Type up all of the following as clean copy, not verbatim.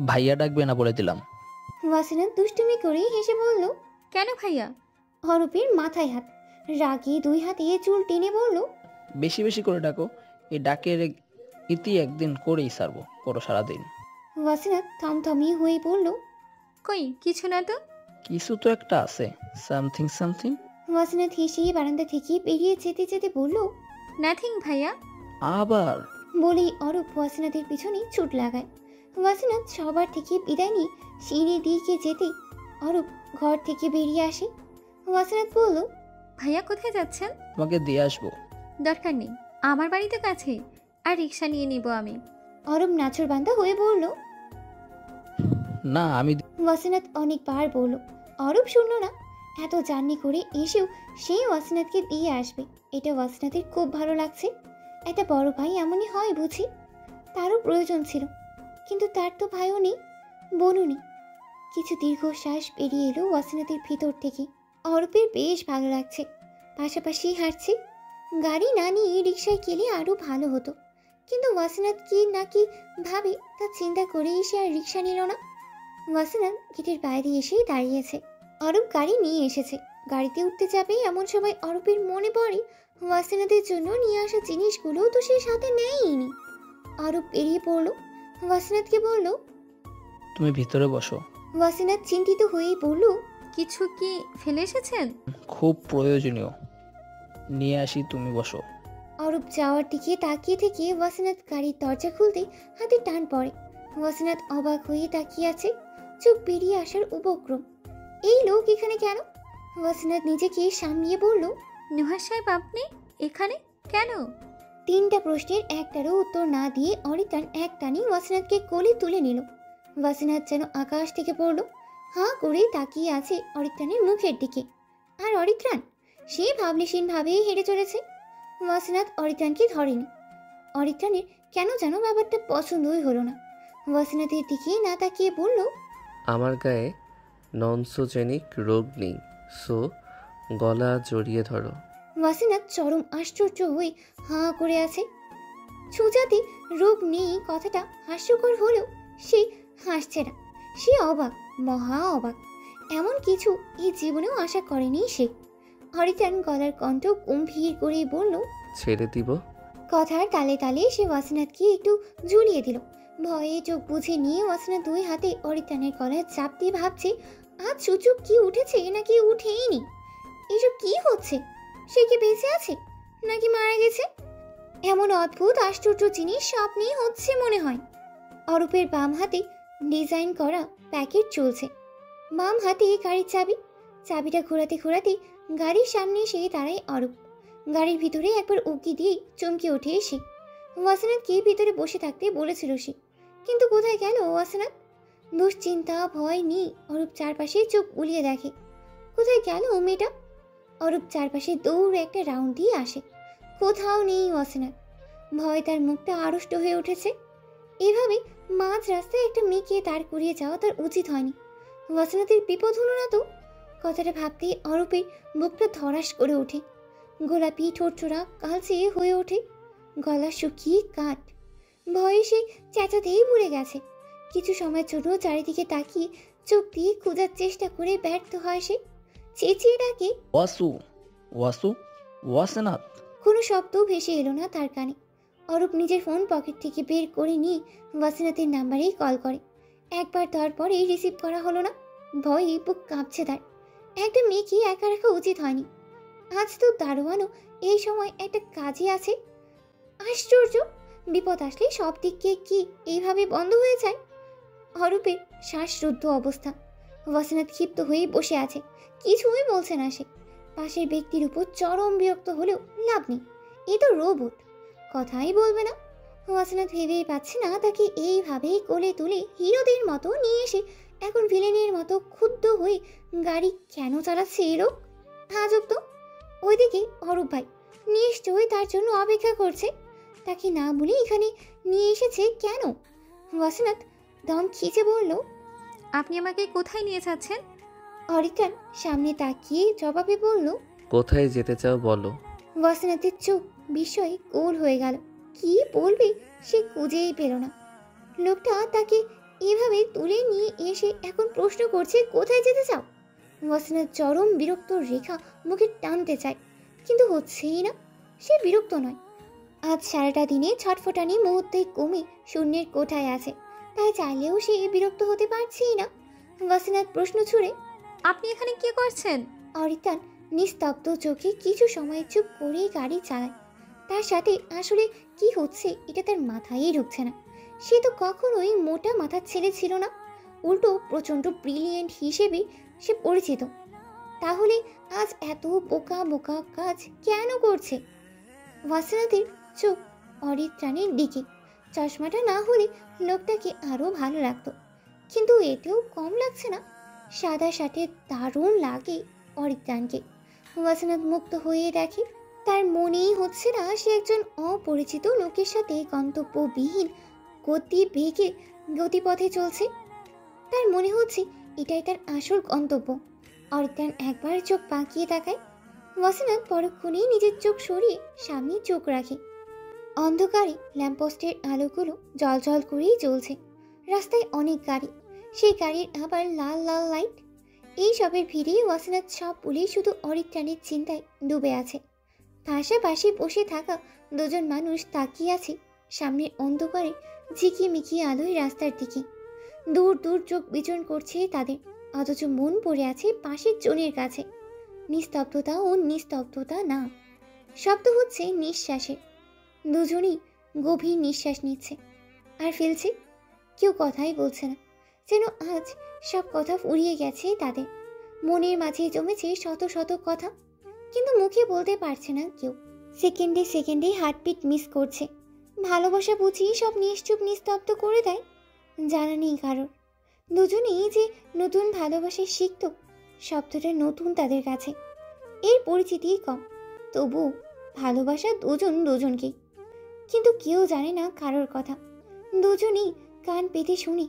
ভাইয়া ডাকবে না বলে দিলাম। ওয়াসিনাত দুষ্টুমি করে হেসে বলল। কেন ভাইয়া? অরূপের মাথায় হাত, রাগে দুই হাতে চুল টেনে বলল। বেশি বেশি করে ডাকো, এই ডাকের ইতি একদিন করেই সারবো, করো সারাদিন। ওয়াসিনাত থমথমিয়ে হয়ে বলল। কই কিছু না তো। কিছু তো একটা আছে, সামথিং সামথিং। ওয়াসিনাত হেসে বারান্দা থেকে বেরিয়ে যেতে যেতে বলল। নাথিং ভাইয়া। আবার বলেই অরূপ ওয়াসিনাতের পিছনে ছুট লাগায়। ওয়াসিনাত সবার থেকে বিদায় নিয়ে সিঁড়ির দিকে যেতে অরূপ ঘর থেকে বেরিয়ে আসে। ওয়াসিনাত বলল। ভাইয়া কোথায় যাচ্ছেন? তোমাকে দিয়ে আসবো। দরকার নেই, আমার বাড়ি তো কাছে, আর রিক্সা নিয়ে নিব আমি। অরূপ নাছোড়বান্দা হয়ে বলল। না আমি ওয়াসিনাত অনেকবার বলল, অরূপ শুনল না। এত জার্নি করে এসেও সে ওয়াসিনাতকে দিয়ে আসবে, এটা ওয়াসিনাতের খুব ভালো লাগছে। একটা বড় ভাই এমনই হয় বুঝি। তারও প্রয়োজন ছিল, কিন্তু তার তো ভাইও নেই, বোনও নেই। কিছু দীর্ঘশ্বাস বেরিয়ে এলো ওয়াসিনাতের ভিতর থেকে। অরূপের বেশ ভালো লাগছে, পাশাপাশি হাঁটছে। গাড়ি না নিয়ে রিক্সায় গেলে আরও ভালো হতো, কিন্তু ওয়াসিনাত কি নাকি ভাবে তা চিন্তা করে সে আর রিক্সা নিল না। ওয়াসিনাত গেটের বাইরে এসে দাঁড়িয়েছে। অরূপ গাড়ি নিয়ে এসেছে, গাড়িতে উঠতে যাবে এমন সময় অরূপের মনে পড়ে ওয়াসিনাতের জন্য নিয়ে আসা জিনিসগুলো তো সে সাথে নেয়নি। অরূপ বেরিয়ে পড়ল, ওয়াসিনাতকে বলল। তুমি ভিতরে বসো। ওয়াসিনাত চিন্তিত হয়েই বলল। কিছু কি ফেলে এসেছেন? খুব প্রয়োজনীয়, নিয়ে আসি, তুমি বসো। অরূপ যাওয়ার দিকে তাকিয়ে থেকে ওয়াসিনাত গাড়ির দরজা খুলতে হাতে টান পড়ে। ওয়াসিনাত অবাক হয়ে তাকিয়ে আছে, চোখ বেরিয়ে আসার উপক্রম। এই লোক এখানে কেন? ওয়াসিনাত নিজেকে সামলিয়ে বলল। নুহার সাহেব আপনি এখানে কেন? তিনটা প্রশ্নের একটারও উত্তর না দিয়ে অরিত্রাণ এক টানে ওয়াসিনাতকে কোলে তুলে নিল। ওয়াসিনাত যেন আকাশ থেকে পড়ল, হাঁ করে তাকিয়ে আছে অরিত্রাণের মুখের দিকে। আর অরিত্রাণ সে ভাবলেশীনভাবেই হেঁটে চলেছে। ওয়াসিনাত অরিত্রাণকে ধরেনি। অরিত্রাণের কেন যেন ব্যাপারটা পছন্দই হলো না। ওয়াসিনাতের দিকে না তাকিয়ে বলল। আমার গায়ে ননসোজেনিক রোগ নেই, সো গলা জড়িয়ে ধরো। ওয়াসিনাত চরম আশ্চর্য হয়ে হাঁ করে আছে। সুজাতে রোগ নেই কথাটা হাস্যকর হলেও সে হাসছে না। সে অবাক, মহা অবাক। এমন কিছু এই জীবনেও আশা করেনি সে। হরিতান গলার কণ্ঠ গম্ভীর করে বলল। ছেড়ে দিব। কথার তালে তালে সে ওয়াসিনাতকে একটু ঝুলিয়ে দিল। ভয়ে চোখ বুঝে নিয়ে ওয়াসিনাত দুই হাতে অরিত্রাণের গলায় চাপ দিয়ে ভাবছে, আজ সুচুক কি উঠেছে নাকি উঠেইনি। এসব কি হচ্ছে? সে কি বেঁচে আছে নাকি মারা গেছে? এমন অদ্ভুত আশ্চর্য জিনিস স্বপ্নেই হচ্ছে মনে হয়। অরূপের বাম হাতে ডিজাইন করা প্যাকেট চলছে, বাম হাতে গাড়ির চাবি। চাবিটা ঘোরাতে ঘোরাতে গাড়ির সামনে এসে দাঁড়ায় অরূপ। গাড়ির ভিতরে একবার উকি দিয়ে চমকে ওঠে সে। ওয়াসিনাতকে ভিতরে বসে থাকতে বলেছিল সে, কিন্তু কোথায় গেল ওয়াসিনাত? দুশ্চিন্তা ভয় নিয়ে অরূপ চারপাশে চোখ বুলিয়ে দেখে, কোথায় গেল ও মেয়েটা? অরূপ চারপাশে দৌড়ে একটা রাউন্ড দিয়ে আসে, কোথাও নেই ওয়াসিনাত। ভয় তার মুখটা আড়ষ্ট হয়ে উঠেছে। এভাবে মাঝ রাস্তায় একটা মেয়েকে দাঁড় করিয়ে যাওয়া তার উচিত হয়নি। ওয়াসিনাতের বিপদ হলো না তো? কথাটা ভাবতেই অরূপের বুকটা ধরাস করে ওঠে। গোলাপি ঠোঁটচোরা কালচে হয়ে ওঠে, গলা শুকিয়ে কাঠ। ভয়ে সে চেঁচাতেই ভুলে গেছে। কিছু সময়ের জন্য চারিদিকে তাকিয়ে চোখ দিয়ে খোঁজার চেষ্টা করে ব্যর্থ হয় সে। চেঁচিয়ে ডাকে, ওয়াসু, ওয়াসু, ওয়াসিনাত। কোনো শব্দ ভেসে এলো না তার কানে। অরূপ নিজের ফোন পকেট থেকে বের করে নিয়ে ওয়াসিনাতের নাম্বারেই কল করে। একবার দেওয়ার পরে রিসিভ করা হলো না। ভয়ে বুক কাঁপছে তার। একটা মেয়েকে একা রাখা উচিত হয়নি। আজ তো দারোয়ানও এই সময় একটা কাজে আছে। আশ্চর্য, বিপদ আসলে সব দিকে কি এইভাবে বন্ধ হয়ে যায়? অরূপের শ্বাসরুদ্ধ অবস্থা। ওয়াসিনাত ক্ষিপ্ত হয়ে বসে আছে, কিছুই বলছে না সে। পাশের ব্যক্তির উপর চরম বিরক্ত হলেও লাভ নেই, এ তো রোবট, কথাই বলবে না। ওয়াসিনাত ভেবেই পাচ্ছে না তাকে এইভাবেই কোলে তুলে হিরোদের মতো নিয়ে এসে এখন ভিলেনের মতো ক্ষুব্ধ হয়ে গাড়ি কেন চালাচ্ছে এ লোক? আজব তো। ওইদিকে অরূপ ভাই নিশ্চয়ই তার জন্য অপেক্ষা করছে। তাকে না বলে এখানে নিয়ে এসেছে কেন? ওয়াসিনাত দম খিচে বলল। আপনি আমাকে কোথায় নিয়ে যাচ্ছেন? অরিত্রাণ সামনে তাকিয়ে জবাবে বলল। কোথায় যেতে চাও বলো। ওয়াসিনাতের চোখ বিস্ময়ে গোল হয়ে গেল। কি বলবে সে খুঁজেই পেল না। লোকটা তাকে এভাবে তুলে নিয়ে এসে এখন প্রশ্ন করছে কোথায় যেতে চাও। ওয়াসিনাত চরম বিরক্ত রেখা মুখে টানতে চায়, কিন্তু হচ্ছেই না। সে বিরক্ত নয়, আজ সারাটা দিনে ছটফটানি মুহূর্তে কমে শূন্যের কোঠায় আছে, তাই চাইলেও সে বিরক্ত হতে পারছেই না। ওয়াসিনাত প্রশ্ন ছুড়ে, আপনি এখানে কি করছেন? অরিতান নিস্তব্ধ চোখে কিছু সময় চুপ করে গাড়ি চালায়। তার সাথে আসলে কি হচ্ছে এটা তার মাথায়ই ঢুকছে না। সে তো কখনোই মোটা মাথার ছেলে ছিল না, উল্টো প্রচণ্ড ব্রিলিয়েন্ট হিসেবে সে পরিচিত। তাহলে আজ এত বোকা বোকা কাজ কেন করছে? ওয়াসিনাতের চোখ অরিত্রাণের দিকে। চশমাটা না হলে লোকটাকে আরও ভালো লাগতো, কিন্তু এতেও কম লাগছে না। সাদা শার্টে দারুণ লাগে অরিত্রাণকে। ওয়াসিনাত মুক্ত হয়ে দেখে তার মনেই হচ্ছে না সে একজন অপরিচিত লোকের সাথে গন্তব্যবিহীন গতি বেগে গতিপথে চলছে। তার মনে হচ্ছে এটাই তার আসল গন্তব্য। অরিত্রাণ একবার চোখ পাকিয়ে তাকায়। ওয়াসিনাত পরক্ষণেই নিজের চোখ সরিয়ে সামনে চোখ রাখে। অন্ধকারে ল্যাম্পপোস্টের আলোগুলো জ্বলজ্বল করেই জ্বলছে। রাস্তায় অনেক গাড়ি, সেই গাড়ির আবার লাল লাল লাইট। এই সবের ভিড়ে ওয়াসিনাত সব বলেই শুধু অরিত্রাণের চিন্তায় ডুবে আছে। পাশাপাশি বসে থাকা দুজন মানুষ তাকিয়ে আছে সামনের অন্ধকারে ঝিকিমিকি আলোয় রাস্তার দিকে। দূর দূর চোখ বিচরণ করছে তাদের, অথচ মন পড়ে আছে পাশের জনের কাছে। নিস্তব্ধতা ও নিস্তব্ধতা না, শব্দ হচ্ছে নিঃশ্বাসের। দুজনেই গভীর নিঃশ্বাস নিচ্ছে আর ফেলছে। কেউ কথাই বলছে না, যেন আজ সব কথা ফুরিয়ে গেছে তাদের। মনের মাঝে জমেছে শত শত কথা, কিন্তু মুখে বলতে পারছে না কেউ। সেকেন্ডে সেকেন্ডে হার্টবিট মিস করছে। ভালোবাসা বুঝি সব নিশ্চুপ নিস্তব্ধ করে দেয়? জানা নেই কারোর। দুজনেই যে নতুন ভালোবাসা শিখত, শব্দটা নতুন তাদের কাছে। এর পরিচিতি কম, তবু ভালোবাসা দুজন দুজনকেই। কিন্তু কেউ জানে না কারোর কথা। দুজনেই কান পেতে শুনি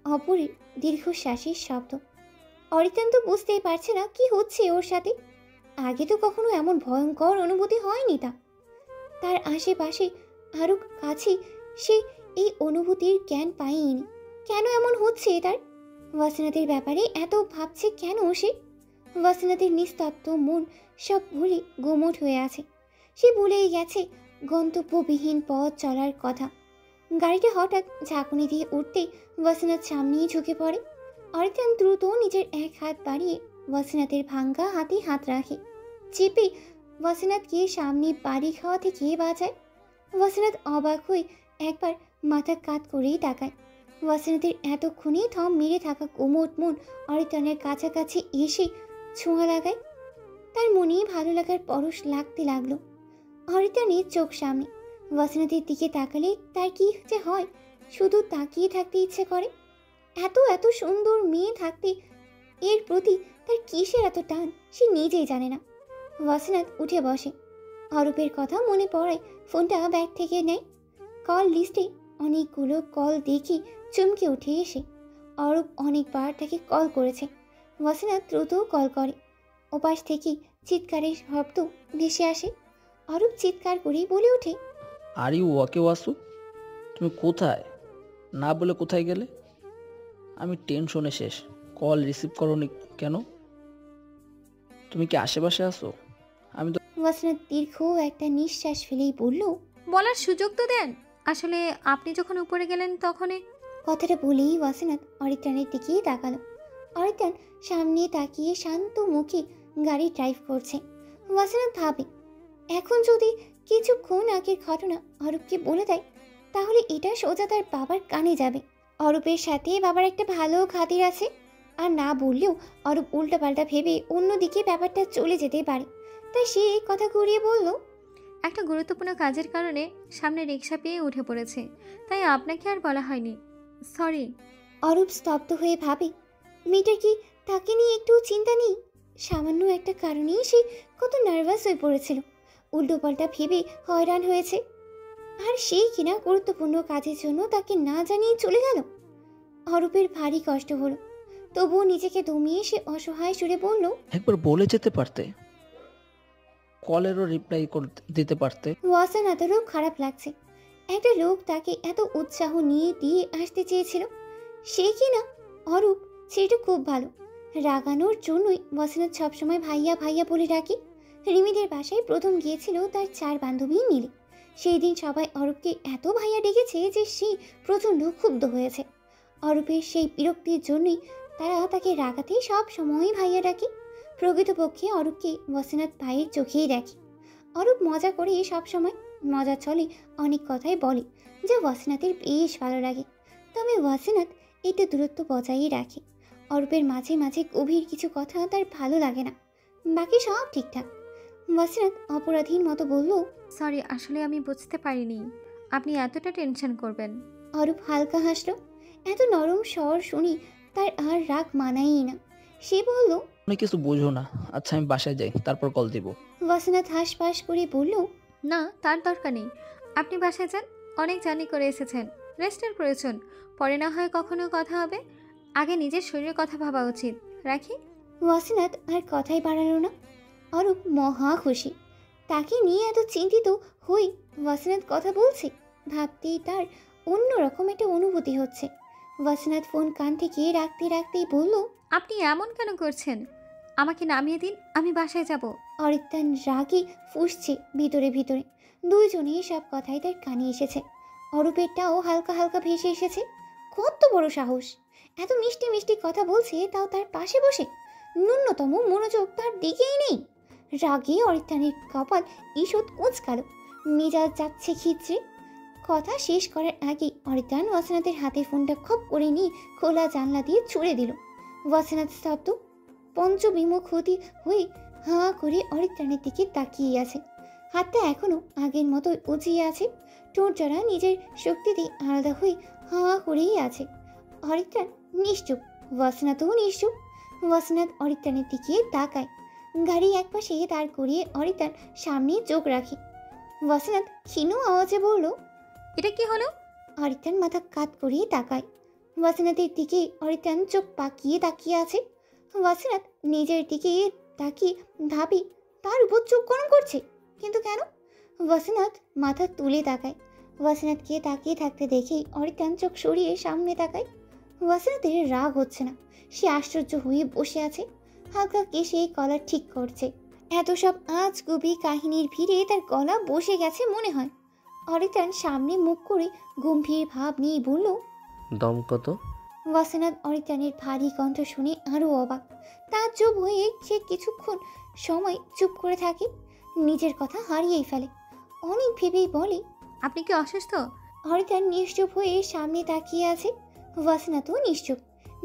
অপরের দীর্ঘশ্বাসের শব্দ। অরিত্রাণ তো বুঝতেই পারছে না কি হচ্ছে ওর সাথে। আগে তো কখনো এমন ভয়ঙ্কর অনুভূতি হয়নি তার আশেপাশে আরও কাছে সে এই অনুভূতির জ্ঞান পায়নি। কেন এমন হচ্ছে তার? ওয়াসিনাতের ব্যাপারে এত ভাবছে কেন সে? ওয়াসিনাতের নিস্তব্ধ মন সব ভুলে গোমট হয়ে আছে। সে ভুলেই গেছে গন্তব্যবিহীন পথ চলার কথা। গাড়িটা হঠাৎ ঝাঁকুনি দিয়ে উঠতেই ওয়াসিনাত সামনেই ঝুঁকে পড়ে। অরিত্রাণ দ্রুত নিজের এক হাত বাড়িয়ে ওয়াসিনাতের ভাঙ্গা হাতে হাত রাখে, চেপে ওয়াসিনাতকে সামনে বাড়ি খাওয়া থেকে বাঁচায়। ওয়াসিনাত অবাক হয়ে একবার মাথা কাত করেই তাকায়। ওয়াসিনাতের এতক্ষণে থম মেরে থাকা কোমট মন অরিত্রাণের কাছাকাছি এসে ছোঁয়া লাগায়। তার মনে ভালো লাগার পরশ লাগতে লাগলো। অরিত্রাণের চোখ সামনে। ওয়াসিনাতের দিকে তাকালে তার কি যে হয়, শুধু তাকিয়ে থাকতে ইচ্ছে করে। এত এত সুন্দর মেয়ে থাকতে এর প্রতি তার কিসের এত টান সে নিজেই জানে না। ওয়াসিনাত উঠে বসে। অরূপের কথা মনে পড়ায় ফোনটা ব্যাগ থেকে নেয়। কল লিস্টে অনেকগুলো কল দেখে চমকে উঠে এসে অরূপ অনেকবার তাকে কল করেছে। ওয়াসিনাত দ্রুত কল করে। ওপাশ থেকে চিৎকারের শব্দ ভেসে আসে। অরূপ চিৎকার করেই বলে ওঠে, আর ইউ ওকে ওয়াসু? তুমি কোথায়? না বলে কোথায় গেলে? আমি টেনশনে শেষ। কল রিসিভ করোনি কেন? তুমি কি আশেপাশে আসো? আমি তো ওয়াসিনাত দীর্ঘ একটা নিঃশ্বাস ফেলেই বলল, বলার সুযোগ তো দেন। আসলে আপনি যখন উপরে গেলেন তখনই। কথাটা বলেই ওয়াসিনাত অরিত্রাণের দিকেই তাকালো। অরিত্রাণ সামনে তাকিয়ে শান্ত মুখে গাড়ি ড্রাইভ করছে। ওয়াসিনাত ভাবে, এখন যদি কিছুক্ষণ আগের ঘটনা অরূপকে বলে দেয়, তাহলে এটা সোজা তার বাবার কানে যাবে। অরূপের সাথে বাবার একটা ভালো খাতির আছে, আর না বললেও অরূপ উল্টাপাল্টা ভেবে অন্যদিকে ব্যাপারটা চলে যেতে পারে। তাই সে কথা ঘুরিয়ে বলল, একটা গুরুত্বপূর্ণ কাজের কারণে সামনে রিক্সা পেয়ে উঠে পড়েছে, তাই আপনাকে আর বলা হয়নি। সরি। অরূপ স্তব্ধ হয়ে ভাবে, মেয়েটার কি তাকে নিয়ে একটু চিন্তা নেই? সামান্য একটা কারণেই সে কত নার্ভাস হয়ে পড়েছিল, উল্টোপাল্টা ভেবে হয়রান হয়েছে। আর সেই কিনা গুরুত্বপূর্ণ কাজের জন্য তাকে না জানিয়ে চলে গেল। অরূপের ভারী কষ্ট হলো, তবুও নিজেকে দমিয়ে সে অসহায় সুরে বলল, একবার বলে যেতে পারতে, কলেরও রিপ্লাই দিতে পারতে। ওয়াসিনাতেরও খারাপ লাগছে। একটা লোক তাকে এত উৎসাহ নিয়ে দিয়ে আসতে চেয়েছিল, সে কি না অরূপ সেটা খুব ভালো। রাগানোর জন্যই ওয়াসিনাত সবসময় ভাইয়া ভাইয়া বলে ডাকে। রিমিদের বাসায় প্রথম গিয়েছিল তার 4 বান্ধবী মিলে। সেই দিন সবাই অরূপকে এত ভাইয়া ডেকেছে যে সে প্রচণ্ড ক্ষুব্ধ হয়েছে। অরূপের সেই বিরক্তির জন্যই তারা তাকে রাগাতে সব সময় ভাইয়া ডাকে। প্রকৃতপক্ষে অরূপকে ওয়াসিনাত ভাইয়ের চোখেই দেখে। অরূপ মজা করে সব সময় মজা চলে, অনেক কথাই বলে যা ওয়াসিনাতের বেশ ভালো লাগে। তবে ওয়াসিনাত একটু দূরত্ব বজায়ই রাখে। অরূপের মাঝে মাঝে গভীর কিছু কথা তার ভালো লাগে না, বাকি সব ঠিকঠাক। ওয়াসিনাত অপরাধীর মতো বলল, সরি, আসলে আমি বুঝতে পারিনি আপনি এতটা টেনশন করবেন। অরূপ হালকা হাসলো। এত নরম স্বর শুনি তার আর রাগ মানায়ই না। সে বলল, তুমি কিছু বোঝো না। আচ্ছা আমি বাসায় যাই, তারপর কল দিব। ওয়াসিনাত হাঁসফাঁস করে বলল, না, তার দরকার নেই। আপনি বাসায় যান, অনেক জার্নি করে এসেছেন, রেস্টের প্রয়োজন। পরে না হয় কখনো কথা হবে, আগে নিজের শরীরের কথা ভাবা উচিত। রাখি। ওয়াসিনাত আর কথাই বাড়ালো না। অরূপ মহা খুশি। তাকে নিয়ে এত চিন্তিত হই ওয়াসিনাত কথা বলছে ভাবতেই তার অন্যরকম একটা অনুভূতি হচ্ছে। ওয়াসিনাত ফোন কান থেকে রাখতে রাখতেই বলল, আপনি এমন কেন করছেন? আমাকে নামিয়ে দিন, আমি বাসায় যাব। অরিত্রান রাগে ফুঁসছে ভিতরে ভিতরে। দুইজনেই সব কথাই তার কানে এসেছে। অরূপেরটাও হালকা হালকা ভেসে এসেছে। কত বড় সাহস! এত মিষ্টি মিষ্টি কথা বলছে, তাও তার পাশে বসে। ন্যূনতম মনোযোগ তার দিকেই নেই। রাগে অরিত্রানের কপাল ঈষৎ কুঁচকালো, মেজাজ যাচ্ছে খিচড়ে। কথা শেষ করার আগে অরিত্রান ওয়াসিনাতের হাতে ফোনটা খপ করে নিয়ে খোলা জানলা দিয়ে ছুড়ে দিল। ওয়াসিনাত স্তব্ধ, পঞ্চবিমুখ হয়ে হাঁ করে অরিত্রানের দিকে তাকিয়ে আছে। হাতটা এখনো আগের মতো উঁচিয়ে আছে। ঠোঁট জোড়া নিজের শক্তিতে আলাদা হয়ে হাঁ করেই আছে। অরিত্রান নিশ্চুপ, ওয়াসিনাতও নিশ্চুপ। ওয়াসিনাত অরিত্রানের দিকে তাকায়। গাড়ি একপাশে দাঁড় করিয়ে অরিত্রান সামনে চোখ রাখে। ওয়াসিনাত ক্ষীণ আওয়াজে বলল, এটা কি হলো? অরিত্রান মাথা কাত করিয়ে তাকায়। ওয়াসিনাতের দিকে অরিত্রান চোখ পাকিয়ে তাকিয়ে আছে। ওয়াসিনাত নিজের দিকে তাকিয়ে ভাবি তার উপর চোখ গরম করছে, কিন্তু কেন? ওয়াসিনাত মাথা তুলে তাকায়। ওয়াসিনাতকে তাকিয়ে থাকতে দেখেই অরিত্রান চোখ সরিয়ে সামনে তাকায়। ওয়াসিনাতের রাগ হচ্ছে না, সে আশ্চর্য হয়ে বসে আছে। হালকা কেশে গলা ঠিক করছে। এত সব আজগুবি কাহিনীর ভিড়ে তার গলা বসে গেছে মনে হয়। অরিত্রান সামনে মুখ করে গম্ভীর ভাব নিয়ে বলল, দম কত? ওয়াসিনাত অরিত্রানের ভারী কণ্ঠ শুনে আরও অবাক। তাজ্জব হয়ে সে কিছুক্ষণ সময় চুপ করে থাকে, নিজের কথা হারিয়েই ফেলে। অনেক ভেবেই বলে, আপনি কি অসুস্থ? অরিত্রান নিশ্চুপ হয়ে সামনে তাকিয়ে আছে। ওয়াসিনাতও নিশ্চুপ।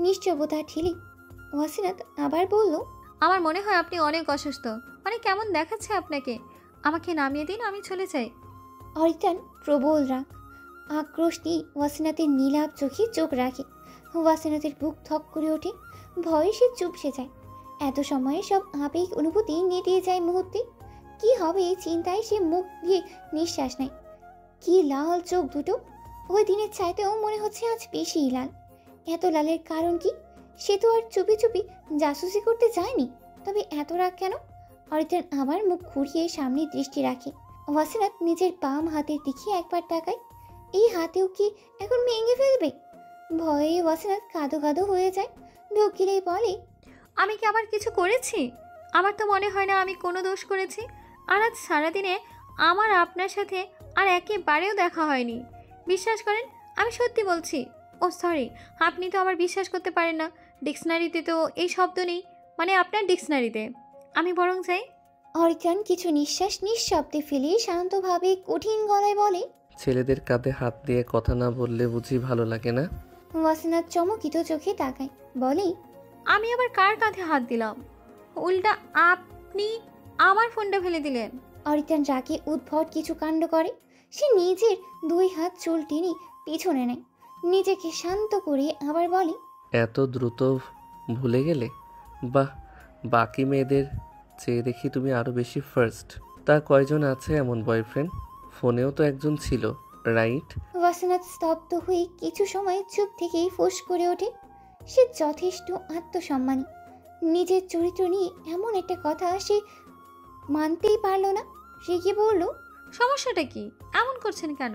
নিশ্চবতা ঠেলে ওয়াসিনাত আবার বলল, আমার মনে হয় আপনি অনেক অসুস্থ। মানে কেমন দেখাচ্ছে আপনাকে? আমাকে নামিয়ে দিন, আমি চলে যাই। অরিত্রান প্রবল রাগ আক্রোশ নিয়ে ওয়াসিনাতের নীলাভ চোখে চোখ রাখে। ওয়াসিনাতের বুক থক করে ওঠে, ভয়ে সে চুপসে যায়। এত সময়ে সব আবেগ অনুভূতি নেতিয়ে যায় মুহূর্তে। কি হবে এই চিন্তায় সে মুখ দিয়ে নিঃশ্বাস নেয়। কি লাল চোখ দুটো! ওই দিনের চাইতেও মনে হচ্ছে আজ বেশি লাল। এত লালের কারণ কি? সে তো আর চুপি চুপি জাসুসি করতে যায়নি, তবে এত রাগ কেন? অরিত্রান আবার মুখ ঘুরিয়ে সামনে দৃষ্টি রাখে। ওয়াসিনাত নিজের বাম হাতের দিকে একবার তাকায়। এই হাতেও কি এখন ভেঙে ফেলবে? ভয়ে ওয়াসিনাত কাঁদো কাঁদো হয়ে যায়। ঢোক গিলেই বলে, আমি কি আবার কিছু করেছি? আমার তো মনে হয় না আমি কোনো দোষ করেছি। আর আজ সারাদিনে আমার আপনার সাথে আর একেবারেও দেখা হয়নি। বিশ্বাস করেন, আমি সত্যি বলছি। ও সরি, আপনি তো আমার বিশ্বাস করতে পারেন না। ডিকশনারিতে তো এই শব্দ নেই, মানে আপনার ডিকশনারিতে। আমি বরং যাই। অরিত্রান কিছু নিঃশ্বাস নিঃশব্দে ফেলে শান্তভাবে কঠিন গলায় বলে, ছেলেদের কাঁধে হাত দিয়ে কথা না বললে বুঝি ভালো লাগে না? ওয়াসিনাত চমকিত চোখে তাকায়, বলে, আমি আবার কার কাঁধে হাত দিলাম? উল্টা আপনি আমার ফোনটা ফেলে দিলেন। অরিত্রান রাগে উদ্ভট কিছু কাণ্ড করে। সে নিজের 2 হাত চুল টেনে পিছনে নেয়, নিজেকে শান্ত করে আবার বলে, এত দ্রুত ভুলে গেলে? বাহ, বাকি মেয়েদের চেয়ে দেখি তুমি আরও বেশি ফার্স্ট। তা কয়জন আছে এমন বয়ফ্রেন্ড? ফোনেও তো একজন ছিল, রাইট? ওয়াসিনাত স্তব্ধ হয়ে কিছু সময় চুপ থেকেই ফোঁস করে ওঠে। সে যথেষ্ট আত্মসম্মানী। নিজের চরিত্র নিয়ে এমন একটা কথা সে মানতেই পারল না। সে কি বলল, সমস্যাটা কি? এমন করছেন কেন?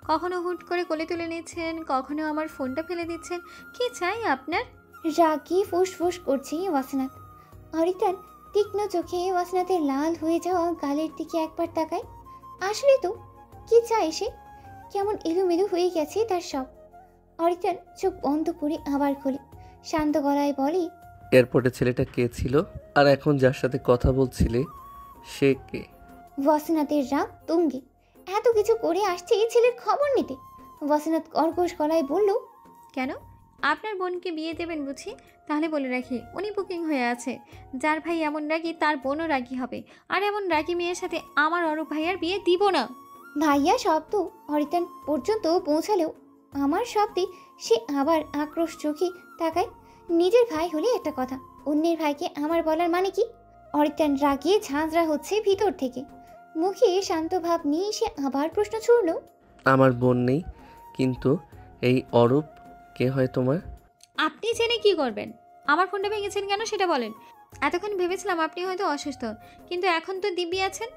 কখনো হুট করে কোলে তুলে নিচ্ছেন, কখনো আমার ফোনটা ফেলে দিচ্ছেন। কি চাই আপনার? রাগে ফুসফুস করছে ওয়াসনাত। অরিত্রাণ তীক্ষ্ণ চোখে ওয়াসনাতের লাল হয়ে যাওয়া গালের দিকে একবার তাকায়। আসলে তো কি চায় সে? কেমন এলোমেলো হয়ে গেছে তার সব। অরিত্রাণ চোখ বন্ধ করে আবার খোলে, শান্ত গলায় বলে, এয়ারপোর্টে ছেলেটা কে ছিল? আর এখন যার সাথে কথা বলছিলে সে কে? ওয়াসনাতের রাগ তুঙ্গে। এত কিছু করে আসছে এই ছেলের খবর নিতে। ওয়াসনাত কর্কশ গলায় বলল, কেন? আপনার বোনকে বিয়ে দেবেন বুঝি? তাহলে বলে রাখি, উনি বুকিং হয়ে আছে। যার ভাই এমন রাগী তার বোনও রাগী হবে। আর এমন রাগী মেয়ের সাথে আমার অরূপ ভাইয়ার বিয়ে দিব না। ভাইয়া শব্দ অরিত্রাণ পর্যন্ত পৌঁছালেও আমার শব্দে সে আবার আক্রোশ চোখে তাকায়। নিজের ভাই হলে একটা কথা, অন্যের ভাইকে আমার বলার মানে কি? অরিত্রাণ রাগিয়ে ঝাঁঝরা হচ্ছে ভিতর থেকে। মুখে শান্ত ভাব নিয়ে সে আবার প্রশ্ন ছুড়ল, আমার বোন নেই, কিন্তু এই অরূপ কে হয় তোমার? আপনি জেনে কি করবেন? আমার ফোনটা ভেঙেছেন কেন সেটা বলেন। এতক্ষণ ভেবেছিলাম আপনি হয়তো অসুস্থ, কিন্তু এখন তো দিব্যি আছেন।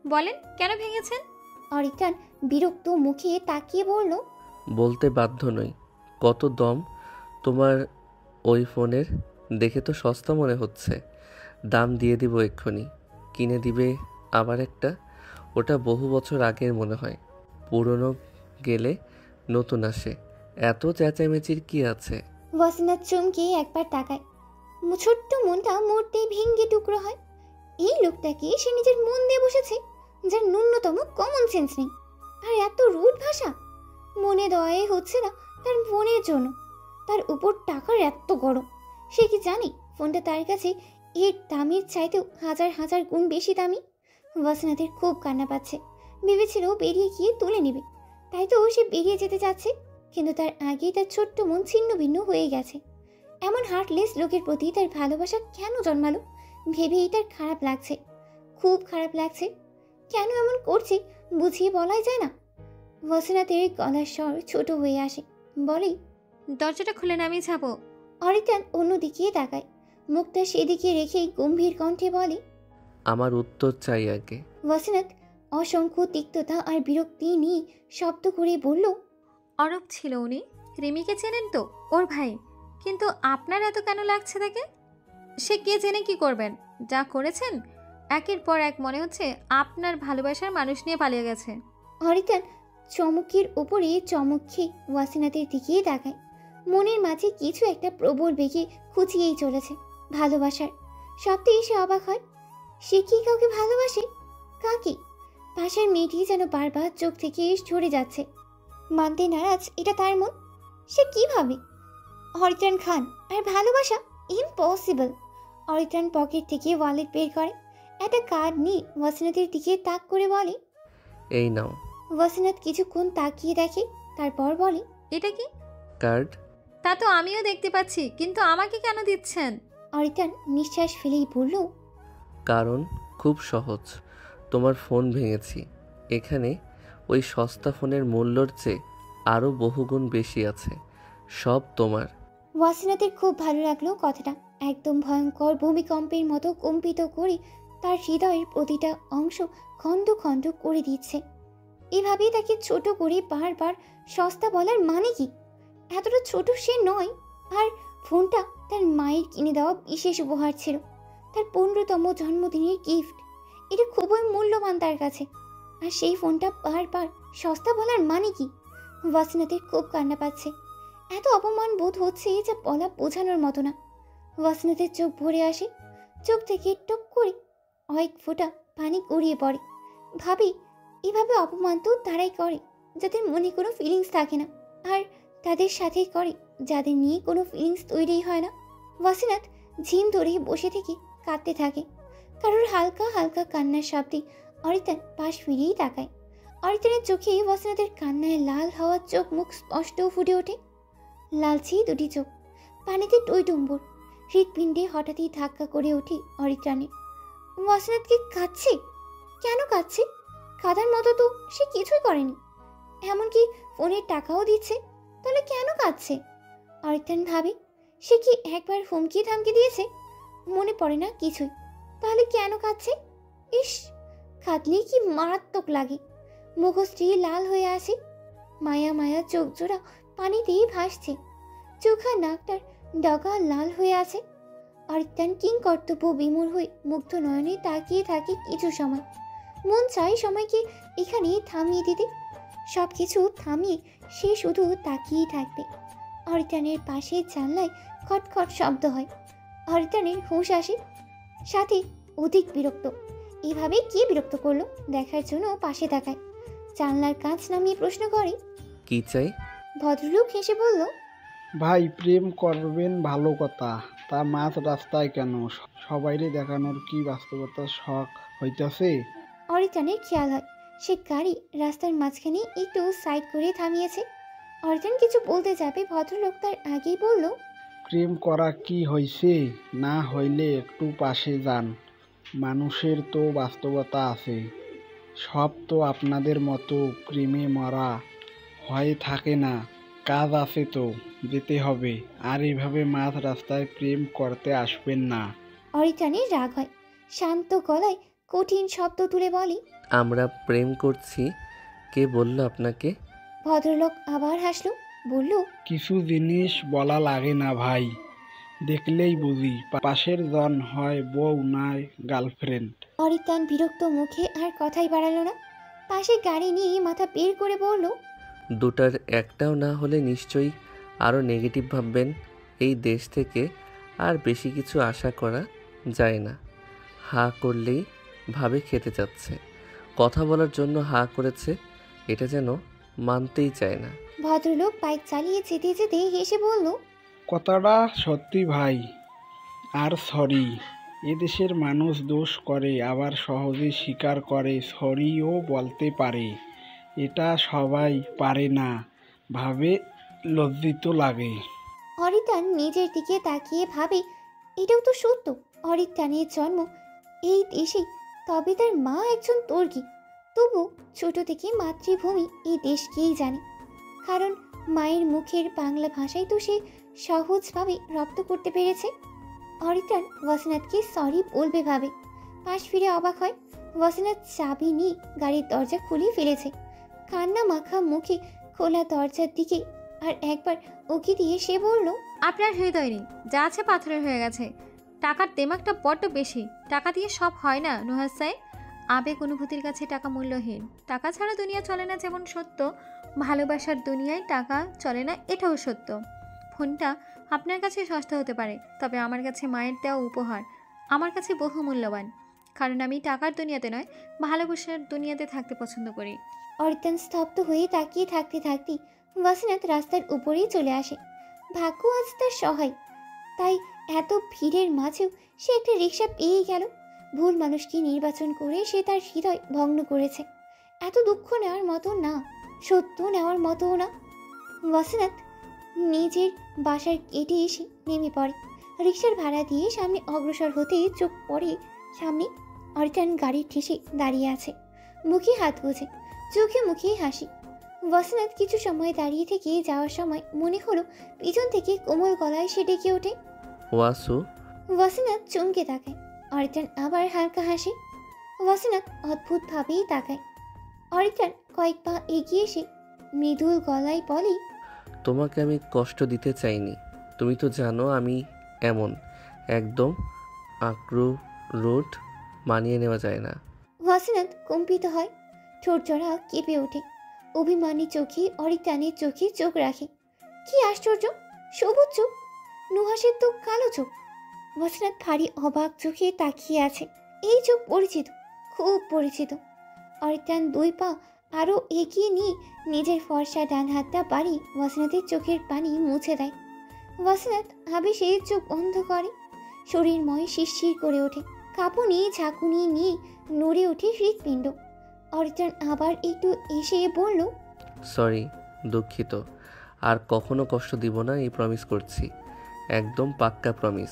বলেন কেন ভেঙেছেন? অরিত্রাণ বিরক্ত মুখে তাকিয়ে বলল, বলতে বাধ্য নই। কত দম তোমার ওই ফোনের! দেখে তো সস্তা মনে হচ্ছে। দাম দিয়ে দিব এক্ষুনি। কিনে দিবে আবার একটা? ওটা বহু বছর আগের মনে হয়। পুরনো গেলে নতুন আসে। এত চেঁচামেচির কি আছে? ওয়াসনাত চমকে একবার তাকায়। ছোট্ট মনটা মুহূর্তেই ভেঙে টুকরো হয়। এই লোকটাকে সে নিজের মন দিয়ে বসেছে, যার ন্যূনতম কমন সেন্স নেই। আর এত রুড ভাষা! মনে দয়াই হচ্ছে না তার বোনের জন্য। তার উপর টাকার এত গরম। সে কি জানে ফোনটা তার কাছে এর দামের চাইতেও হাজার হাজার গুণ বেশি দামি? ওয়াসনাথের খুব কান্না পাচ্ছে। ভেবেছিল বেরিয়ে গিয়ে তুলে নেবে, তাই তো সে বেরিয়ে যেতে চাচ্ছে। কিন্তু তার আগেই তার ছোট্ট মন ছিন্ন ভিন্ন হয়ে গেছে। এমন হার্টলেস লোকের প্রতি তার ভালোবাসা কেন জন্মালো ভেবেই তার খারাপ লাগছে, খুব খারাপ লাগছে। কেন এমন করছে বুঝিয়ে বলাই যায় না। ওয়াসনাথের গলার স্বর ছোট হয়ে আসে, বলে, দরজাটা খুলে আমি যাবো। অরিত্রাণ অন্যদিকে তাকায়, মুখটা সেদিকে রেখেই গম্ভীর কণ্ঠে বলে, আমার উত্তর চাই আগে। ওয়াসনাথ অসংখ্য তিক্ততা আর বিরক্তি নিয়ে শব্দ করে বলল, অরূপ ছিল উনি। রিমিকে চেনেন তো, ওর ভাই। কিন্তু আপনার এত কেন লাগছে তাকে? সে কে জেনে কি করবেন? যা করেছেন একের পর এক মনে হচ্ছে আপনার ভালোবাসার মানুষ নিয়ে পালিয়ে গেছে। অরিত্রাণ চমকের উপরে চমক খেয়ে ওয়াসিনাথের দিকেই তাকায়। মনের মাঝে কিছু একটা প্রবল বেগে খুঁচিয়েই চলেছে ভালোবাসার। সত্যিই সে অবাক হয়। সে কি কাউকে ভালোবাসে? কাকে? পাশের মেয়েটি যেন বারবার চোখ থেকে ঝরে যাচ্ছে। মানতে নারাজ এটা তার মন। সে কিভাবে? অরিত্রাণ খান আর ভালোবাসা? ইম্পসিবল। অরিত্রাণ পকেট থেকে ওয়ালেট বের করে, একটা কার্ড নিয়ে ওয়াসিনাথের দিকে তাক করে বলে, এই নাও। ওয়াসিনাথ কিছুক্ষণ তাকিয়ে দেখে, তারপর বলে, এটা কি? কার্ড। তা তো আমিও দেখতে পাচ্ছি, কিন্তু আমাকে কেন দিচ্ছেন? অরিত্রাণ নিঃশ্বাস ফেলেই বলল, কারণ খুব সহজ। তোমার ফোন ভেঙেছি। এখানে ওই সস্তা ফোনের মূল্যর চেয়ে আরও বহুগুণ বেশি আছে। সব তোমার। ওয়াসিনাথের খুব ভালো লাগলো কথাটা। একদম ভয়ঙ্কর ভূমিকম্পের মতো কম্পিত করে তার হৃদয়ের প্রতিটা অংশ খণ্ড খণ্ড করে দিচ্ছে। এভাবেই তাকে ছোট করে বারবার সস্তা বলার মানে কি? এতটা ছোট সে নয়। আর ফোনটা তার মায়ের কিনে দেওয়া বিশেষ উপহার ছিল, তার 15তম জন্মদিনের গিফট। এটা খুবই মূল্যবান তার কাছে। আর সেই ফোনটা বারবার সস্তা বলার মানে কি? ওয়াসিনাথের খুব কান্না পাচ্ছে। এত অপমান বোধ হচ্ছে যা বলা বোঝানোর মতো না। ওয়াসিনাথের চোখ ভরে আসে, চোখ থেকে টপ করে কয়েক ফোঁটা পানি গড়িয়ে পড়ে। ভাবি, এভাবে অপমান তো তারাই করে যাদের মনে কোনো ফিলিংস থাকে না, আর তাদের সাথেই করে যাদের নিয়ে কোনো ফিলিংস তৈরি হয় না। ওয়াসিনাথ ঝিম ধরে বসে থেকে কাঁদতে থাকে। কারোর হালকা হালকা কান্নার শব্দে অরিত্রাণ পাশ ফিরিয়েই তাকায়। অরিত্রাণের চোখে ওয়াসিনাথের কান্নায় লাল হওয়া চোখ মুখ স্পষ্ট ফুটে ওঠে। লালচি দুটি চোখ, পানিতে টইটুম্বর। হৃৎপিণ্ডে হঠাৎই ধাক্কা করে ওঠে অরিত্রাণের। ওয়াসিনাথ কি কাঁদছে? কেন কাঁদছে? কাঁদার মতো তো সে কিছুই করেনি, এমনকি ফোনের টাকাও দিচ্ছে। তাহলে কেন কাঁদছে? অরিত্রাণ ভাবে, সে কি একবার হুমকি থামকি দিয়েছে? মনে পড়ে না কিছুই। তাহলে কেন কাঁদছে? ইস, কাঁদলে কি মারাত্মক লাগে। মুখশ্রী লাল হয়ে আসে। মায়া মায়া চোখ জোড়া পানিতেই ভাসছে, চোখ আর নাকটার ডগা লাল হয়ে আছে। অরিত্রাণ কিং কর্তব্য বিমূঢ় হয়ে মুগ্ধ নয়নে তাকিয়ে থাকে কিছু সময়। মন চায় সময়কে এখানে থামিয়ে দিতে, সব কিছু থামিয়ে সে শুধু তাকিয়েই থাকবে। অরিত্রাণের পাশে জানলায় খটখট শব্দ হয়। অরিত্রাণের হুঁশ আসে, সাথে অধিক বিরক্ত। এভাবে কে বিরক্ত করলো দেখার জন্য পাশে তাকায়। জানলার কাঁচ নামিয়ে প্রশ্ন করে। কি চাই? ভদ্রলোক হেসে বলল, ভাই প্রেম করবেন ভালো কথা, তা মাঝ রাস্তায় কেন? সবাইরে দেখানোর কি বাস্তবতার শখ হইতাছে? অরিত্রাণের খেয়াল হয় সে গাড়ি রাস্তার মাঝখানে একটু সাইড করে থামিয়েছে। অরিত্রাণ কিছু বলতে যাবে, ভদ্রলোক তার আগেই বলল, প্রেম করা কি হইছে? না হইলে একটু পাশে যান, মানুষের তো বাস্তবতা আছে। সব তো আপনাদের মতো প্রেমে মরা হয়ে থাকে না, কাজ আছে তো, যেতে হবে। আর এভাবে মাঝ রাস্তায় প্রেম করতে আসবেন না। অরিত্রাণের রাগ হয়, শান্ত গলায় কঠিন শব্দ তুলে বলে, আমরা প্রেম করছি, কে বলল আপনাকে? ভদ্রলোক আবার হাসলো, বলল, কিছু জিনিস বলা লাগে না ভাই, দেখলেই বুঝি। পাশের জন হয় বউ নয় গার্লফ্রেন্ড। অরিত্রাণ বিরক্ত মুখে আর কথাই বাড়ালো না। পাশে গাড়ি নিয়ে মাথা বের করে বলল, দুটার একটাও না হলে নিশ্চয়ই আরও নেগেটিভ ভাববেন। এই দেশ থেকে আর বেশি কিছু আশা করা যায় না। হা করলেই ভাবে খেতে চাচ্ছে, কথা বলার জন্য হা করেছে, এটা যেন মানতেই চায় না। ভদ্রলোক বাইক চালিয়ে যেতে যেতে হেসে বলল, কথাটা সত্যি ভাই, আর সরি। এদেশের মানুষ দোষ করে আবার সহজে স্বীকার করে, সরিও বলতে পারে। এটা সবাই পারে না, ভাবে লজ্জিত লাগে। অরিত্রাণ নিজের দিকে তাকিয়ে ভাবে, এটাও তো সত্য। অরিত্রাণের জন্ম এই দেশে, তবে তার মা একজন তুর্কি। তবু ছোট থেকে মাতৃভূমি এই দেশকেই জানে, কারণ মায়ের মুখের বাংলা ভাষায় তো সে সহজভাবে রপ্ত করতে পেরেছে। অরিত্রাণ ওয়াসিনাথকে সরি বলবে ভাবে, পাশ ফিরে অবাক হয় ওয়াসিনাথ চাবি নিয়ে গাড়ির দরজা খুলে ফেলেছে। কান্না মাখা মুখে খোলা দরজার দিকে আর একবার উকি দিয়ে সে বলল, আপনার হৃদয় নেই, যা আছে পাথরের হয়ে গেছে। টাকার দেমাগটা বড্ড বেশি। টাকা দিয়ে সব হয় না নুহাস সাহেব। আবেগ অনুভূতির কাছে টাকা মূল্যহীন। টাকা ছাড়া দুনিয়া চলে না যেমন সত্য, ভালোবাসার দুনিয়ায় টাকা চলে না এটাও সত্য। ফোনটা আপনার কাছে সস্তা হতে পারে, তবে আমার কাছে মায়ের দেওয়া উপহার আমার কাছে বহু মূল্যবান। কারণ আমি টাকার দুনিয়াতে নয়, ভালোবাসার দুনিয়াতে থাকতে পছন্দ করি। অরিত্রাণ স্তব্ধ হয়ে তাকিয়ে থাকতে থাকতেই ওয়াসিনাথ রাস্তার উপরেই চলে আসে। ভাগ্য আজ তার সহায়, তাই এত ভিড়ের মাঝেও সে একটা রিক্সা পেয়ে গেল। ভুল মানুষকে নির্বাচন করে সে তার হৃদয় ভগ্ন করেছে। এত দুঃখ নেওয়ার মতো না, সত্য নেওয়ার মতোও না। ওয়াসিনাথ নিজের বাসার গেটে এসে নেমে পড়ে। রিক্সার ভাড়া দিয়ে সামনে অগ্রসর হতে চোখ পড়ে সামনে অরিত্রাণ গাড়ির ঠেসে দাঁড়িয়ে আছে, মুখে হাত গুজে, চোখে মুখে হাসি। ওয়াসিনাথ কিছু সময় দাঁড়িয়ে থেকে যাওয়ার সময় মনে হলো পিছন থেকে কোমল গলায় সে ডেকে ওঠে, ওয়াসু। ওয়াসিনাথ চমকে তাকায়। অরিত্রাণ আবার হালকা হাসে। ওয়াসিনাথ অদ্ভুতভাবেই তাকায়। অরিত্রাণ কয়েক পা এগিয়ে এসে মৃদুল গলায় বলে, তোমাকে আমি কষ্ট দিতে চাইনি। তুমি তো জানো আমি এমন, একদম আক্রু রুট, মানিয়ে নেওয়া যায় না। ওয়াসিনাথ কম্পিত হয়, ঠোঁট জোড়া কেঁপে ওঠে। অভিমানী চোখে অরিত্রাণের চোখে চোখ রাখে। কি আশ্চর্য, সবুজ চোখ, নুহাসের তো কালো চোখ। ওয়াসিনাথ ভারী অবাক চোখে তাকিয়ে আছে। এই চোখ পরিচিত, খুব পরিচিত। অরিত্রাণ দুই পা আরও এগিয়ে নিয়ে নিজের ফর্সা ডান হাতটা বাড়ি ওয়াসিনাথের চোখের পানি মুছে দেয়। ওয়াসিনাথ আবেশে চোখ বন্ধ করে, শরীরময় শিরশির করে ওঠে। কাঁপুনি ঝাঁকুনি নিয়ে নড়ে ওঠে হৃৎপিণ্ড। অরিত্রাণ আবার একটু এসে বলল, সরি, দুঃখিত। আর কখনো কষ্ট দিব না, এই প্রমিস করছি, একদম পাক্কা প্রমিস।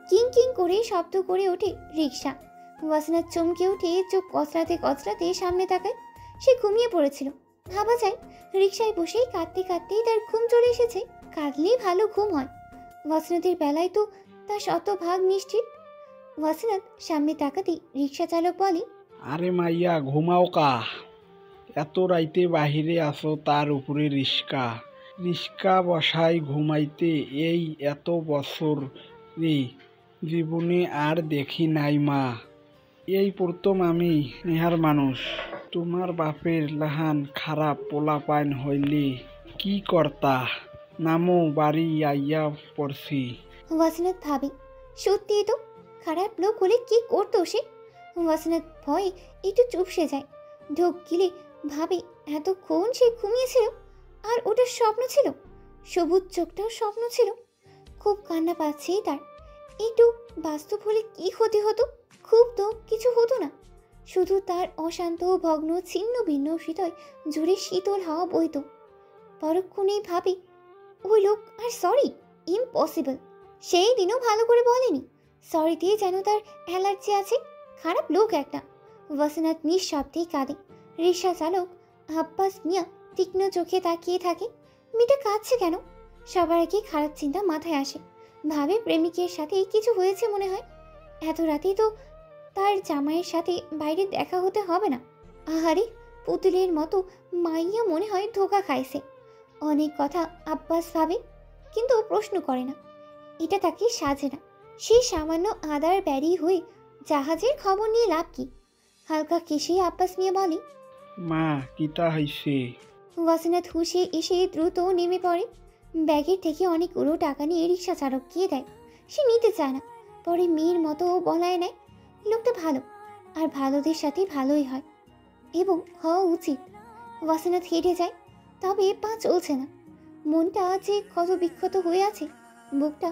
কিং কিং করে শব্দ করে ওঠে রিক্সা। ওয়াসিনাথ চমকে উঠে চোখ কচলাতে কচলাতে সামনে তাকায়। সে ঘুমিয়ে পড়েছিল। ভাবা যায় রিক্সায় বসেই কাঁদতে কাঁদতেই তার ঘুম চলে এসেছে। কাঁদলেই ভালো ঘুম হয়। ওয়াসিনাথের বেলায় তো তা শতভাগ নিশ্চিত। ওয়াসিনাথ সামনে তাকাতেই রিক্সা চালক বলে, আরে মাইয়া ঘুমাও কা, এত রাইতে বাহিরে আসো, তার উপরে রিস্কা। রিস্কা বসায় ঘুমাইতে এই এত বছর রে জীবনে আর দেখি নাই মা। এই প্রথম আমি নেহার মানুষ। তোমার বাপের লাহান খারাপ পোলাপাইন হইলে কি করতা? নামো, বাড়ি আইয়া পড়ছি। ওয়াসিনাত ভাবে, সত্যিই তো, খারাপ লোক হলে কি করতো সে? ওয়াসিনাত ভয়ে একটু চুপসে যায়। ঢোক গিলে ভাবে এতক্ষণ সে ঘুমিয়েছিল, আর ওটা স্বপ্ন ছিল। সবুজ চোখটাও স্বপ্ন ছিল। খুব কান্না পাচ্ছে তার। একটু বাস্তব হলে কি ক্ষতি হতো? খুব তো কিছু হতো না, শুধু তার অশান্ত ভগ্ন ছিন্ন ভিন্ন হৃদয় জুড়ে শীতল হাওয়া বইত। পরক্ষণেই ভাবে, ওই লোক আর সরি, ইম্পসিবল। সেই দিনও ভালো করে বলেনি, সরিতে যেন তার অ্যালার্জি আছে। খারাপ লোক একটা। ওয়াসিনাত নিঃশব্দেই কাঁদে। রিক্সা চালক আব্বাস মিয়া তীক্ষ্ণ চোখে তাকিয়ে থাকে। মেয়েটা কাঁদছে কেন? সবার আগে খারাপ চিন্তা মাথায় আসে। ভাবে প্রেমিকের সাথে কিছু হয়েছে মনে হয়। এত রাতেই তো তার জামাইয়ের সাথে বাইরে দেখা হতে হবে না। আহারে, পুতুলের মতো মাইয়া মনে হয় ধোকা খাইছে। অনেক কথা আব্বাস ভাবে, কিন্তু প্রশ্ন করে না। এটা তাকে সাজে না। সে সামান্য আদার ব্যারি হয়ে জাহাজের খবর নিয়ে লাভ কি? হালকা কেশে আব্বাস মিয়া বলে, মা, কিতা হইছে? ওয়াসিনাত হুশে এসে দ্রুত নেমে পড়ে। ব্যাগের থেকে অনেকগুলো টাকা নিয়ে রিক্সা চালককে দেয়। সে নিতে চায় না, পরে মেয়ের মতো বলায় নেয়। লোকটা ভালো, আর ভালোদের সাথে ভালোই হয়, এবং হওয়া উচিত। ওয়াসিনাত হেঁটে যায়, তবে পা চলছে না। মনটা যে কত বিক্ষত হয়ে আছে, বুকটা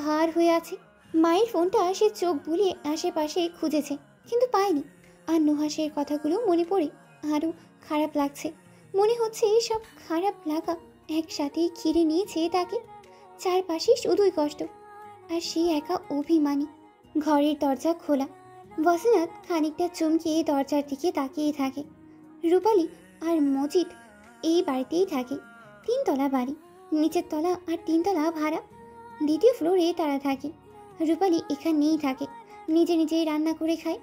ভার হয়ে আছে। মায়ের ফোনটা সে চোখ বুলিয়ে আশেপাশে খুঁজেছে, কিন্তু পায়নি। আর নুহাসের কথাগুলো মনে পড়ে আরও খারাপ লাগছে। মনে হচ্ছে সব খারাপ লাগা একসাথেই ঘিরে নিয়েছে তাকে। চারপাশে শুধুই কষ্ট, আর সে একা অভিমানী। ঘরের দরজা খোলা। ওয়াসিনাত খানিকটা চমকে দরজার দিকে তাকিয়ে থাকে। রূপালী আর মজিদ এই বাড়িতেই থাকে। 3 তলা বাড়ি, নিচের তলা আর 3 তলা ভাড়া। 2য় ফ্লোরে তারা থাকে। রূপালী এখানেই থাকে, নিজে নিজেই রান্না করে খায়,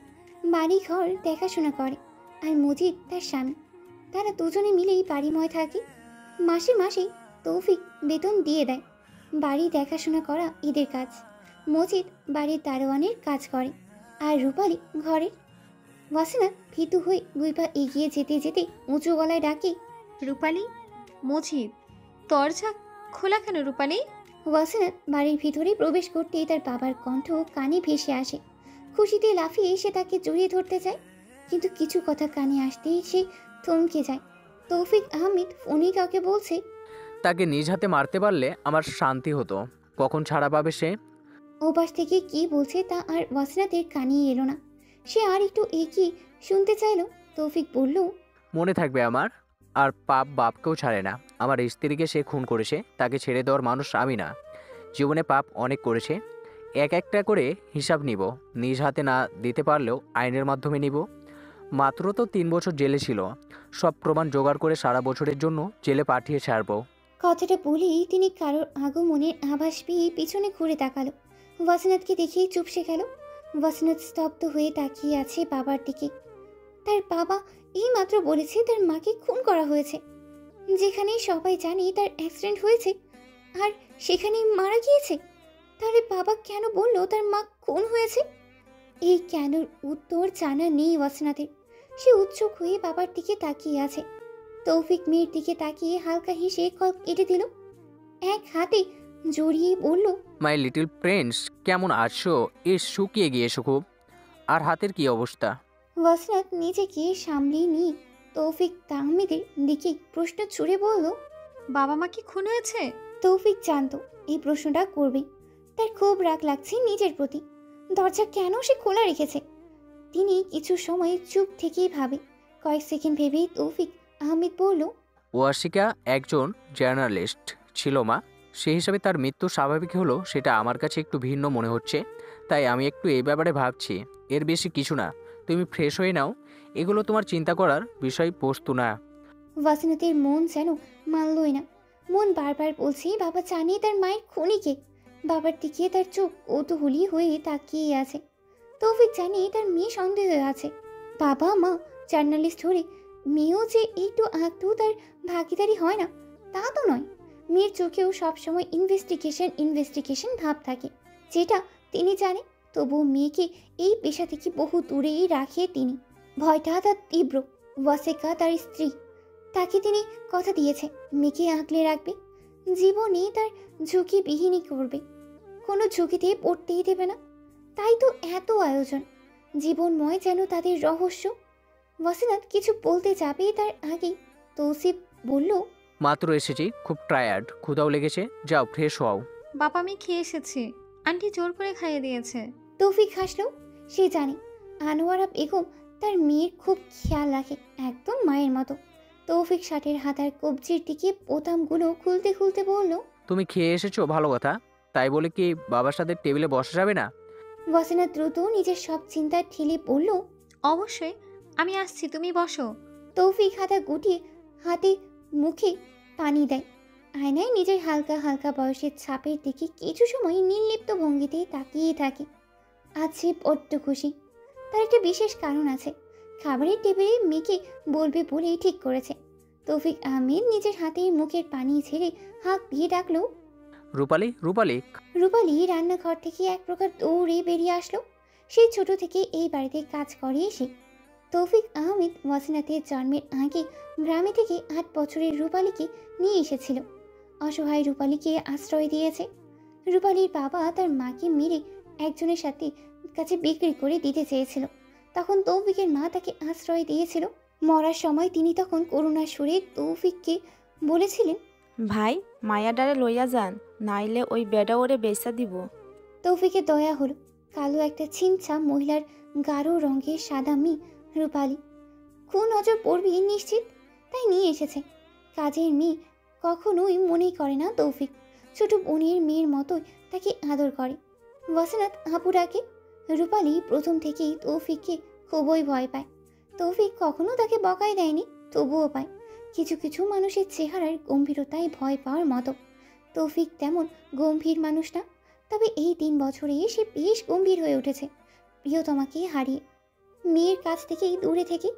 বাড়ি ঘর দেখাশোনা করে। আর মজিদ তার স্বামী। তারা দুজনে মিলেই বাড়িময় থাকে। মাসে মাসে তৌফিক বেতন দিয়ে দেয়। বাড়ি দেখাশোনা করা এদের কাজ। মজিদ বাড়ির দারোয়ানের কাজ করে, আর রূপালী ঘরের। ওয়াসিনাত ভীতু হয়ে 2 পা এগিয়ে যেতে যেতে উঁচু গলায় ডাকে, রূপালী, মজিদ, দরজা খোলা কেন রূপালী? ওয়াসিনাত বাড়ির ভিতরে প্রবেশ করতেই তার বাবার কণ্ঠ কানে ভেসে আসে। খুশিতে লাফিয়ে এসে তাকে জড়িয়ে ধরতে চায়, কিন্তু কিছু কথা কানে আসতেই সে থমকে যায়। তৌফিক আহমেদ ফোনে কাউকে বলছে, তাকে নিজ হাতে মারতে পারলে আমার শান্তি হতো। কখন ছাড়া পাবে সে? ওপাশ থেকে কি বলছে তা আর ওয়াসিনাতের কানে এলো না। সে আর একটু এগিয়ে শুনতে চাইল। তৌফিক বলল, মনে থাকবে আমার। আর পাপ বাপকেও ছাড়ে না। আমার স্ত্রীকে সে খুন করেছে, তাকে ছেড়ে দেওয়ার মানুষ আমি না। জীবনে পাপ অনেক করেছে, এক একটা করে হিসাব নিব। নিজ হাতে না দিতে পারলেও আইনের মাধ্যমে নিব। মাত্র তো 3 বছর জেলে ছিল, সব প্রমাণ জোগাড় করে সারা বছরের জন্য জেলে পাঠিয়ে ছাড়বো। কথাটা বলেই তিনি কারোর আগমনের আভাস পেয়ে পিছনে ঘুরে তাকালো। ওয়াসিনাতকে দেখেই চুপসে গেল। ওয়াসিনাত স্তব্ধ হয়ে তাকিয়ে আছে বাবার দিকে। তার বাবা এই মাত্র বলেছে তার মাকে খুন করা হয়েছে, যেখানে সবাই জানে তার অ্যাক্সিডেন্ট হয়েছে, আর সেখানেই মারা গিয়েছে। তাহলে বাবা কেন বলল তার মা খুন হয়েছে? এই কেনর উত্তর জানা নেই ওয়াসিনাতের। সে উৎসুক হয়ে বাবার দিকে তাকিয়ে আছে। তৌফিক মেয়ের দিকে তাকিয়ে হালকা হেসে কল কেটে দিল। এক হাতে জড়িয়ে বলল, মাই লিটল প্রিন্স, কেমন আছো? শুকিয়ে গিয়েছো খুব। আর হাতের কি অবস্থা? ওয়াসিনাত নিজেকে সামলিয়ে নিয়ে তৌফিক আহমেদের দিকে প্রশ্ন ছুড়ে বলল, বাবা মা কি খুন হয়েছে? তৌফিক জানতো এই প্রশ্নটা করবে। তার খুব রাগ লাগছে নিজের প্রতি। দরজা কেন সে খোলা রেখেছে? তিনি কিছু সময় চুপ থেকেই ভাবে। কয়েক সেকেন্ড ভেবে তৌফিক আহমেদ বলল, ওয়াশিকা একজন জার্নালিস্ট ছিল মা। সেই হিসাবে তার মৃত্যু স্বাভাবিক হলো সেটা আমার কাছে একটু ভিন্ন মনে হচ্ছে, তাই আমি একটু এই ব্যাপারে ভাবছি। এর বেশি কিছু না, তুমি ফ্রেশ হয়ে নাও। এগুলো তোমার চিন্তা করার বিষয়বস্তু না। ওয়াসিনাতের মন যেন মানলই না। মন বারবার বলছে বাবা জানে তার মায়ের খুনিকে। বাবার দিকে তার চোখ কৌতূহলী হয়ে তাকিয়ে আছে। তৌফিক জানে তার মেয়ে সন্দেহ আছে। বাবা মা জার্নালিস্ট হলে মেয়েও যে একটু আধটু তার ভাগিদারি হয় না তা তো নয়। মেয়ের চোখেও সবসময় ইনভেস্টিগেশন ভাব থাকে, যেটা তিনি জানে। তবুও মেয়েকে এই পেশা থেকে বহু দূরেই রাখে তিনি। ভয়টা তার তীব্র। ওয়াসেকা তার স্ত্রী, তাকে তিনি কথা দিয়েছে মেয়েকে আঁকলে রাখবে, জীবনে তার ঝুঁকিবিহীনই করবে, কোনো ঝুঁকিতে পড়তেই দেবে না। তাই তো এত আয়োজন, জীবনময় যেন তাদের রহস্য। ওয়াসিনাত কিছু বলতে যাবে তার আগেই তৌসিফ বলল, মাত্র এসেছি, খুব টায়ার্ড, ক্ষুধাও লেগেছে, যাও ফ্রেশ হও। বাবা আমি খেয়ে এসেছি, আন্টি জোর করে খাইয়ে দিয়েছে। তৌফিক হাসলো। সে জানে আনোয়ারা বেগম তার মেয়ের খুব খেয়াল রাখে, একদম মায়ের মতো। তৌফিক শার্টের হাতার কবজির দিকে বোতামগুলো খুলতে খুলতে বলল, তুমি খেয়ে এসেছো ভালো কথা, তাই বলে কি বাবার সাথে টেবিলে বসা যাবে না? ওয়াসিনা দ্রুত নিজের সব চিন্তা ঠেলে বলল, অবশ্যই, আমি আসছি, তুমি বসো। তৌফিক হাতা গুটিয়ে হাতে মুখে পানি দেয়। আয়নায় নিজের হালকা হালকা বয়সের ছাপের দিকে কিছু সময় নির্লিপ্ত ভঙ্গিতে তাকিয়ে থাকে। আজ সে বড্ড খুশি। তার একটা বিশেষ কারণ আছে, খাবারের টেবিলে মেয়েকে বলবে বলেই ঠিক করেছে। তৌফিক আহমেদ নিজের হাতে মুখের পানি ছেড়ে হাঁক দিয়ে ডাকলো, রূপালি, রূপালি। রূপালি রান্নাঘর থেকে এক প্রকার দৌড়ে বেরিয়ে আসলো। সেই ছোট থেকে এই বাড়িতে কাজ করে সে। তৌফিক আহমেদ ওয়াসিনাতের জন্মের আগে গ্রামে থেকে 8 বছরের রূপালীকে নিয়ে এসেছিল। অসহায় রূপালীকে আশ্রয় দিয়েছে। রূপালীর বাবা তার মাকে মেরে একজনের সাথে কাছে বিক্রি করে দিতে চেয়েছিল। তখন তৌফিকের মা তাকে আশ্রয় দিয়েছিল। মরার সময় তিনি তখন করুণার সুরে তৌফিককে বলেছিলেন, ভাই মায়া ডারে লইয়া যান, নাইলে ওই বেডা ওরে বেচা দিব। তৌফিকের দয়া হলো। কালো একটা ছিমছা মহিলার গাঢ় রঙের সাদা মেয়ে রূপালী। কোন নজর পড়বি নিশ্চিত, তাই নিয়ে এসেছে। কাজের মেয়ে কখনোই মনেই করে না তৌফিক। ছোট বোনের মেয়ের মতোই তাকে আদর করে। ওয়াসিনাত আপু ডাকে। রূপালী প্রথম থেকেই তৌফিককে খুবই ভয় পায়। তৌফিক কখনো তাকে বকাই দেয়নি, তবুও পায়। কিছু কিছু মানুষের চেহারার গম্ভীরতায় ভয় পাওয়ার মতো। তৌফিক তেমন গম্ভীর মানুষ না, তবে এই 3 বছরে সে বেশ গম্ভীর হয়ে উঠেছে প্রিয়তমাকে হারিয়ে, মেয়ের কাছ থেকেই দূরে থেকে,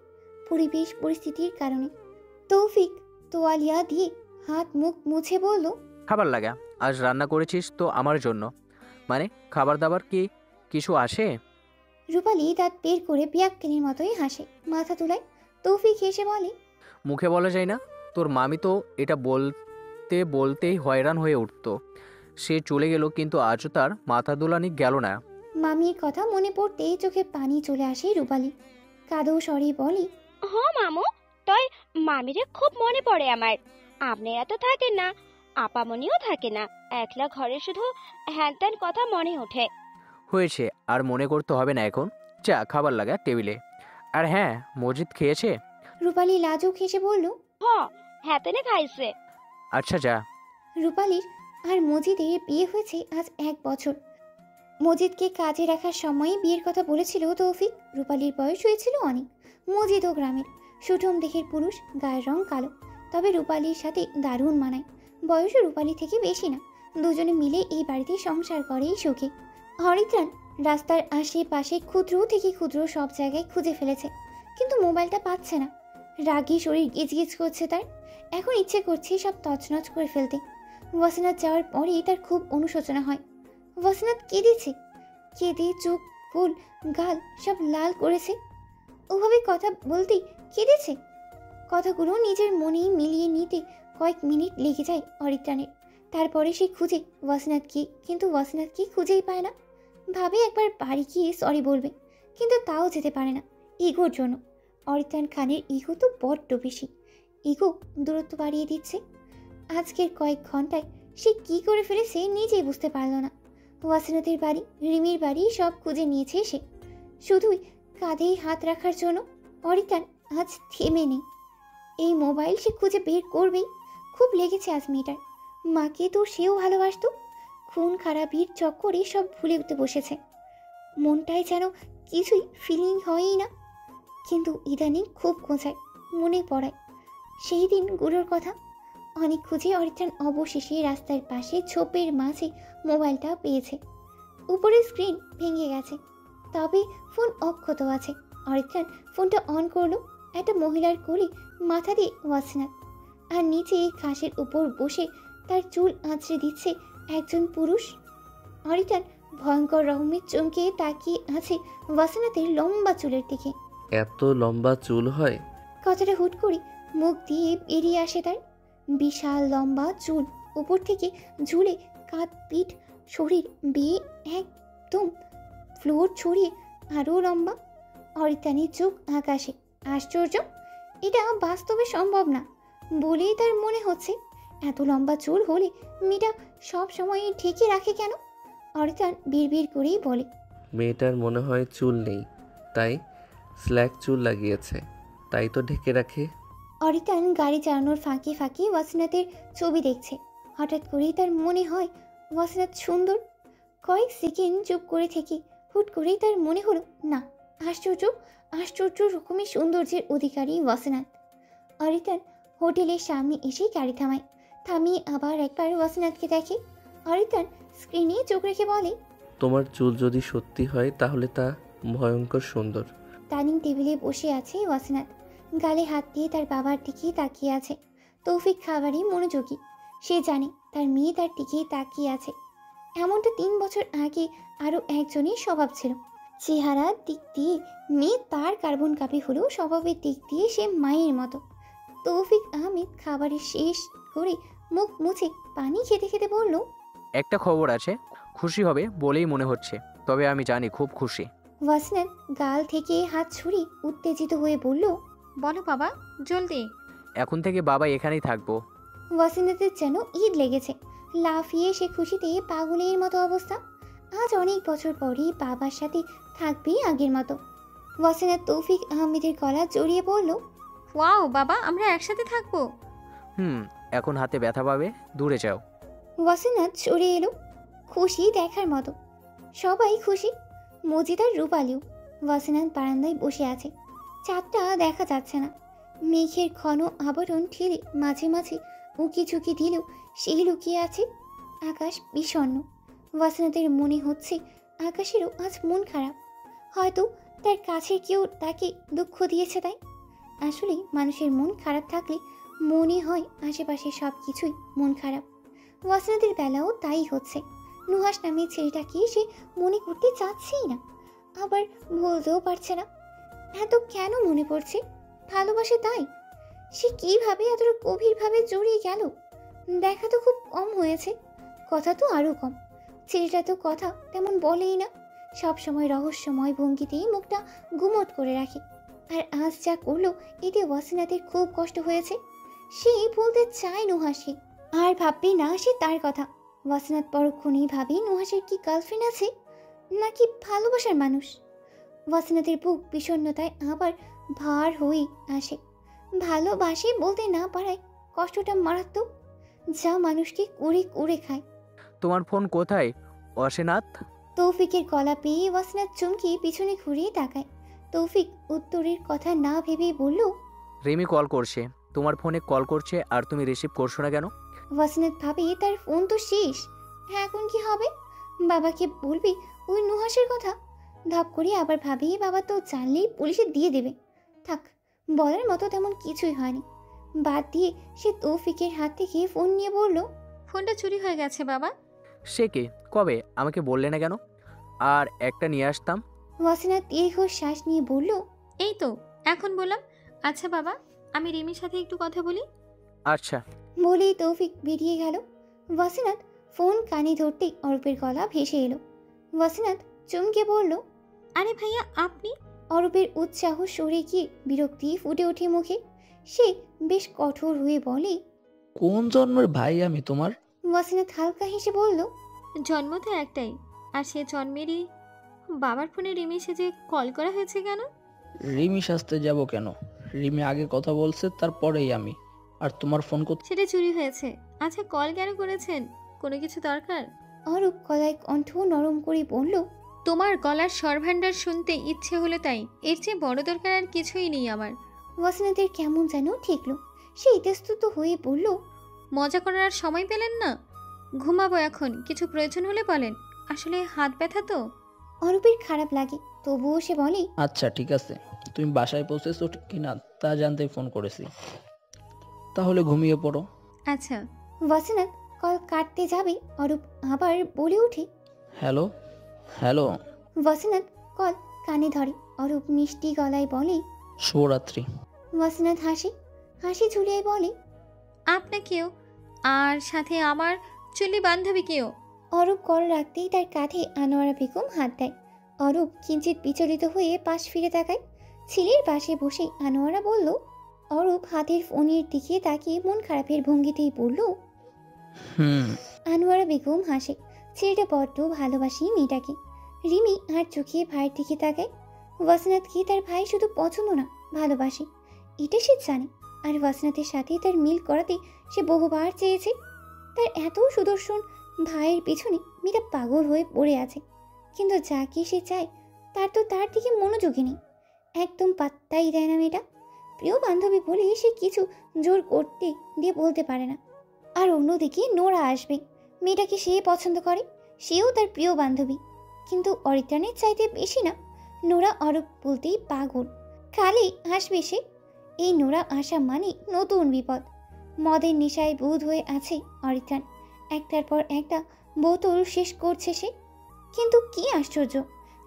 পরিবেশ পরিস্থিতির কারণে। তৌফিক তোয়ালিয়া দিয়ে হাত মুখ মুছে বলল, খাবার লাগা, আজ রান্না করেছিস তো আমার জন্য, মানে খাবার দাবার কি কিছু আসে? রূপালী দাঁত বের করে পিয়াক্কেনের মতোই হাসে, মাথা তোলায়। তৌফিক হেসে বলে, মুখে বলা যায় না, তোর মামি তো এটা বলতে বলতেই হয়রান হয়ে উঠতো। সে চলে গেল, কিন্তু আজও তার মাথা দোলানি গেল না। মামির কথা মনে পড়তেই চোখে পানি চলে আসে রূপালী। কাদো স্বরে বলে, হ মামু, তই মামিরে খুব মনে পড়ে আমার। আপনারা তো থাকেন না, আপামনিও থাকে না, একলা ঘরে শুধু হ্যান কথা মনে ওঠে। হয়েছে, আর মনে করতে হবে না এখন। চা খাবার লাগা টেবিলে। আর হ্যাঁ, মজিদ খেয়েছে? রূপালী লাজুক হেসে বলল, হ, হ্যাতেনে খাইছে। আচ্ছা যা। রূপালীর আর মজিদের বিয়ে হয়েছে আজ 1 বছর। মজিদকে কাজে রাখার সময় বিয়ের কথা বলেছিল তৌফিক। রূপালীর বয়স হয়েছিল অনেক। মজিদও গ্রামের, সুঠম দেহের পুরুষ, গায়ের রং কালো, তবে রূপালীর সাথে দারুণ মানায়। বয়সও রূপালী থেকে বেশি না। দুজনে মিলে এই বাড়িতে সংসার করেই সুখী। হরিত্রাণ রাস্তার আশেপাশে ক্ষুদ্র থেকে ক্ষুদ্র সব জায়গায় খুঁজে ফেলেছে, কিন্তু মোবাইলটা পাচ্ছে না। রাগী শরীর গিজগিজ করছে তার। এখন ইচ্ছে করছে সব তছনছ করে ফেলতে। ওয়াসিনাত যাওয়ার পরেই তার খুব অনুশোচনা হয়। ওয়াসিনাত কেঁদেছে, কেঁদে চোখ, গোল, গাল সব লাল করেছে। ওভাবে কথা বলতেই কেঁদেছে। কথাগুলো নিজের মনেই মিলিয়ে নিতে কয়েক মিনিট লেগে যায় অরিত্রাণের। তারপরে সে খুঁজে ওয়াসিনাতকে, কিন্তু ওয়াসিনাতকে খুঁজেই পায় না। ভাবে একবার বাড়ি গিয়ে সরি বলবে, কিন্তু তাও যেতে পারে না ইগোর জন্য। অরিত্রাণ খানের ইগো তো বড্ড বেশি। ইগো দূরত্ব বাড়িয়ে দিচ্ছে। আজকের কয়েক ঘন্টায় সে কি করে ফেলেছে নিজেই বুঝতে পারল না। ওয়াসিনাতের বাড়ি, রিমির বাড়ি সব খুঁজে নিয়েছে সে, শুধুই কাঁধেই হাত রাখার জন্য। অরিত্রাণ আজ থেমে নেই। এই মোবাইল সে খুঁজে বের করবেই। খুব লেগেছে আজ মেয়েটার। মাকে তো সেও ভালোবাসতো। খুন খারাপির চক্করে সব ভুলে উঠতে বসেছে। মনটায় যেন কিছুই ফিলিং হয়ই না, কিন্তু ইদানিং খুব খোঁজায়, মনে পড়ায় সেই দিনগুলোর কথা। অনেক খুঁজে অরিত্রাণ অবশেষে রাস্তার পাশে ছোপের মাঝে মোবাইলটা পেয়েছে। উপরে স্ক্রিন ভেঙে গেছে, তবে ফোন অক্ষত আছে। অরিত্রাণ ফোনটা অন করলো। একটা মহিলার কোলে মাথা দিয়ে ওয়াসনাত, আর নিচে ঘাসের উপর বসে তার চুল আঁচড়ে দিচ্ছে একজন পুরুষ। অরিটান ভয়ঙ্কর রকমের চমকে তাকিয়ে আছে ওয়াসনাতের লম্বা চুলের দিকে। এত লম্বা চুল হয়? কথাটা হুট করে মুখ দিয়ে বেরিয়ে আসে তার। বিশাল লম্বা চুল উপর থেকে ঝুলে কাঁধ পিঠ শরীর বেয়ে একদম ফ্লোর ছড়িয়ে আরও লম্বা। অরিতানির চোখ আকাশে। আশ্চর্য, এটা বাস্তবে সম্ভব না বলেই তার মনে হচ্ছে। এত লম্বা চুল হলে মেয়েটা সব সময় ঢেকে রাখে কেন? অরিতান বিড়বিড় করেই বলে, মেয়েটার মনে হয় চুল নেই, তাই স্ল্যাক চুল লাগিয়েছে, তাই তো ঢেকে রাখে। অরিতান গাড়ি চালানোর ফাঁকে ফাঁকে ওয়াসনাতের ছবি দেখছে। হঠাৎ করেই তার মনে হয় ওয়াসনাত সুন্দর। কয়েক সেকেন্ড চুপ করে থেকে হুট করেই তার মনে হলো, না, আশ্চর্য আশ্চর্য রকমের সৌন্দর্যের অধিকারী ওয়াসনাত। অরিতান হোটেলের সামনে এসে গাড়ি থামিয়ে আবার একবার ওয়াসনাতকে দেখে। অরিতান স্ক্রিনে চোখ রেখে বলে, তোমার চুল যদি সত্যি হয় তাহলে তা ভয়ঙ্কর সুন্দর। ডাইনিং টেবিলে বসে আছে ওয়াসনাত, গালে হাত দিয়ে তার বাবার দিকে তাকিয়ে আছে। তৌফিক খাবারে মনোযোগী। সে জানে তার মেয়ে তার দিকে তাকিয়ে আছে। এমনটা 3 বছর আগে আরও একজনের স্বভাব ছিল। চেহারার দিক দিয়ে মেয়ে তার কার্বন কাপি হলেও স্বভাবের দিক দিয়ে সে মায়ের মতো। তৌফিক আহমেদ খাবারের শেষ করে মুখ মুছে পানি খেতে খেতে বলল, একটা খবর আছে, খুশি হবে বলেই মনে হচ্ছে, তবে আমি জানি খুব খুশি। ওয়াসনাত গাল থেকে হাত ছুড়ে উত্তেজিত হয়ে বলল, বলো বাবা, জলদি। এখন থেকে বাবা এখানেই থাকবো। ওয়াসিনাতের যেন ঈদ লেগেছে। লাফিয়ে সে খুশিতে পাগলের মতো অবস্থা। আজ অনেক বছর পরে বাবার সাথে থাকবে আগের মতো। ওয়াসিনাত তৌফিক আহমেদের গলা জড়িয়ে বলল, ওয়াও বাবা, আমরা একসাথে থাকবো। এখন হাতে ব্যথা পাবে, দূরে যাও। ওয়াসিনাত সরে এলো, খুশি দেখার মতো। সবাই খুশি, মজিদ আর রূপালিও। ওয়াসিনাত বারান্দায় বসে আছে। চাঁদটা দেখা যাচ্ছে না। মেঘের ঘন আবরণ ঠেলে মাঝে মাঝে উঁকি ঝুঁকি দিলেও সেই লুকিয়ে আছে। আকাশ বিষণ্ণ। ওয়াসিনাতের মনে হচ্ছে আকাশেরও আজ মন খারাপ। হয়তো তার কাছের কেউ তাকে দুঃখ দিয়েছে তাই। আসলে মানুষের মন খারাপ থাকলে মনে হয় আশেপাশে সব কিছুই মন খারাপ। ওয়াসিনাতের বেলাও তাই হচ্ছে। নুহাস নামের ছেলেটাকে সে মনে করতে চাচ্ছেই না, আবার বলতেও পারছে না। এত কেন মনে পড়ছে? ভালোবাসে তাই? সে কিভাবে এতটা গভীরভাবে জড়িয়ে গেল? দেখা তো খুব কম হয়েছে, কথা তো আরও কম। ছেলেটা তো কথা তেমন বলেই না, সব সময় রহস্যময় ভঙ্গিতেই মুখটা গুমট করে রাখে। আর আজ যা করলো এতে ওয়াসিনাতের খুব কষ্ট হয়েছে। সে বলতে চায় নুহাসকে, আর ভাববে না সে তার কথা। ওয়াসিনাত পরক্ষণেই ভাবে নুহাসের কি গার্লফ্রেন্ড আছে, নাকি ভালোবাসার মানুষ। ওয়াসিনাতের বুক বিষণ্ণতায় আবার ভার হয়ে আসে। ভালোবাসে বলতে না পারায় কষ্টটা মারাত্মক, যা মানুষকে কুড়ে কুড়ে খায়। তোমার ফোন কোথায় অসেনাথ? তৌফিকের গলা পেয়ে ওয়াসিনাত চমকে পিছনে ঘুরিয়ে তাকায়। তৌফিক উত্তরের কথা না ভেবেই বলল, রিমি কল করছে, তোমার ফোনে কল করছে আর তুমি রিসিভ করছো না কেন? ওয়াসিনাত ভাবে তার ফোন তো শেষ, এখন কি হবে? বাবাকে বলবি ওই নুহাসের কথা? ধাপ করে আবার ভাবি বাবা তো জানলেই পুলিশে দিয়ে দেবে। থাক, বলার মতো তেমন কিছুই হয়নি। বাদ দিয়ে সে তৌফিকের হাত থেকে ফোন নিয়ে বলল, ফোনটা চুরি হয়ে গেছে বাবা। সে কে? কবে? আমাকে বললে না কেন? আর একটা নিয়ে আসতাম। ওয়াসিনাত দীর্ঘ শ্বাস নিয়ে বলল, এই তো এখন বললাম। আচ্ছা বাবা, আমি রিমির সাথে একটু কথা বলি। আচ্ছা। বলেই তৌফিক বেরিয়ে গেল। ওয়াসিনাত ফোন কানে ধরতেই অরূপের গলা ভেসে এলো। ওয়াসিনাত চমকে বলল, আরে ভাইয়া আপনি? অরূপের উৎসাহ সরে গিয়ে বিরক্তি ফুটে ওঠে মুখে। সে বেশ কঠোর হয়ে বলে, কোন জন্মের ভাই আমি তোমার? ওয়াসিনাত হালকা হেসে বলল, জন্ম তো একটাই, আর সে জন্মেরই বাবার ফোনে রিমি সেজে কল করা হয়েছে কেন? রিমি সাজতে যাব কেন? রিমি আগে কথা বলছে, তারপরেই আমি। আর তোমার ফোন সেটা চুরি হয়েছে। আচ্ছা কল কেন করেছেন? কোনো কিছু দরকার? অরূপ গলায় কণ্ঠ নরম করে বলল, তোমার গলার স্বরভাণ্ডার শুনতে ইচ্ছে হলো তাই, এর চেয়ে বড় দরকার আর কিছুই নেই আমার। ওয়াসিনাতের কেমন যেন ঠেকলো। সে ইতস্তত হয়ে বলল, মজা করার আর সময় পেলেন না? ঘুমাবো এখন, কিছু প্রয়োজন হলে বলেন। আসলে হাত ব্যথা তো। অরূপের খারাপ লাগে, তবুও সে বলে, আচ্ছা ঠিক আছে, তুমি বাসায় পৌঁছেছো কিনা তা তা জানতেই ফোন করেছি। তাহলে ঘুমিয়ে পড়ো। আচ্ছা। ওয়াসিনাত কল কাটতে যাবে, অরূপ আবার বলে ওঠে। Hello hello. ওয়াসিনাত কল কানে ধরে, অরূপ মিষ্টি গলায় বলে। শুভরাত্রি। ওয়াসিনাত হাসি ঝুলিয়ে বলে। আপনাকেও, আর সাথে আমার চুলি বান্ধবীকেও। অরূপ কল রাখতেই তার কাঁধে আনোয়ারা বেগম হাত দেয়। অরূপ কিঞ্চিত বিচলিত হয়ে পাশ ফিরে তাকায়। ছেলের পাশে বসে আনোয়ারা বলল। অরূপ হাতের ফোনের দিকে তাকিয়ে মন খারাপের ভঙ্গিতেই বলল। আনোয়ারা বেগম হাসে। ছেলেটা বড্ড ভালোবাসি মেয়েটাকে। রিমি আর চোখে ভাইয়ের দিকে তাকায়। ওয়াসিনাতকে তার ভাই শুধু পছন্দ না, ভালোবাসে, এটা সে জানে। আর ওয়াসিনাতের সাথে তার মিল করাতে সে বহুবার চেয়েছে। তার এত সুদর্শন ভাইয়ের পিছনে মেয়েটা পাগল হয়ে পড়ে আছে, কিন্তু যা কি সে চায় তার দিকে মনোযোগী নেই। একদম পাত্তাই দেয় না মেয়েটা। প্রিয় বান্ধবী বলে সে কিছু জোর করতে দিয়ে বলতে পারে না। আর অন্যদিকে নোরা আসবে, মেয়েটাকে সে পছন্দ করে, সেও তার প্রিয় বান্ধবী, কিন্তু অরিত্রানের চাইতে বেশি না। নোরা অরূপ বলতেই পাগল, কালই আসবে সে। এই নোরা আসা মানে নতুন বিপদ। মদের নেশায় বুঁদ হয়ে আছে অরিত্রান। একটার পর একটা বোতল শেষ করছে সে। কিন্তু কি আশ্চর্য,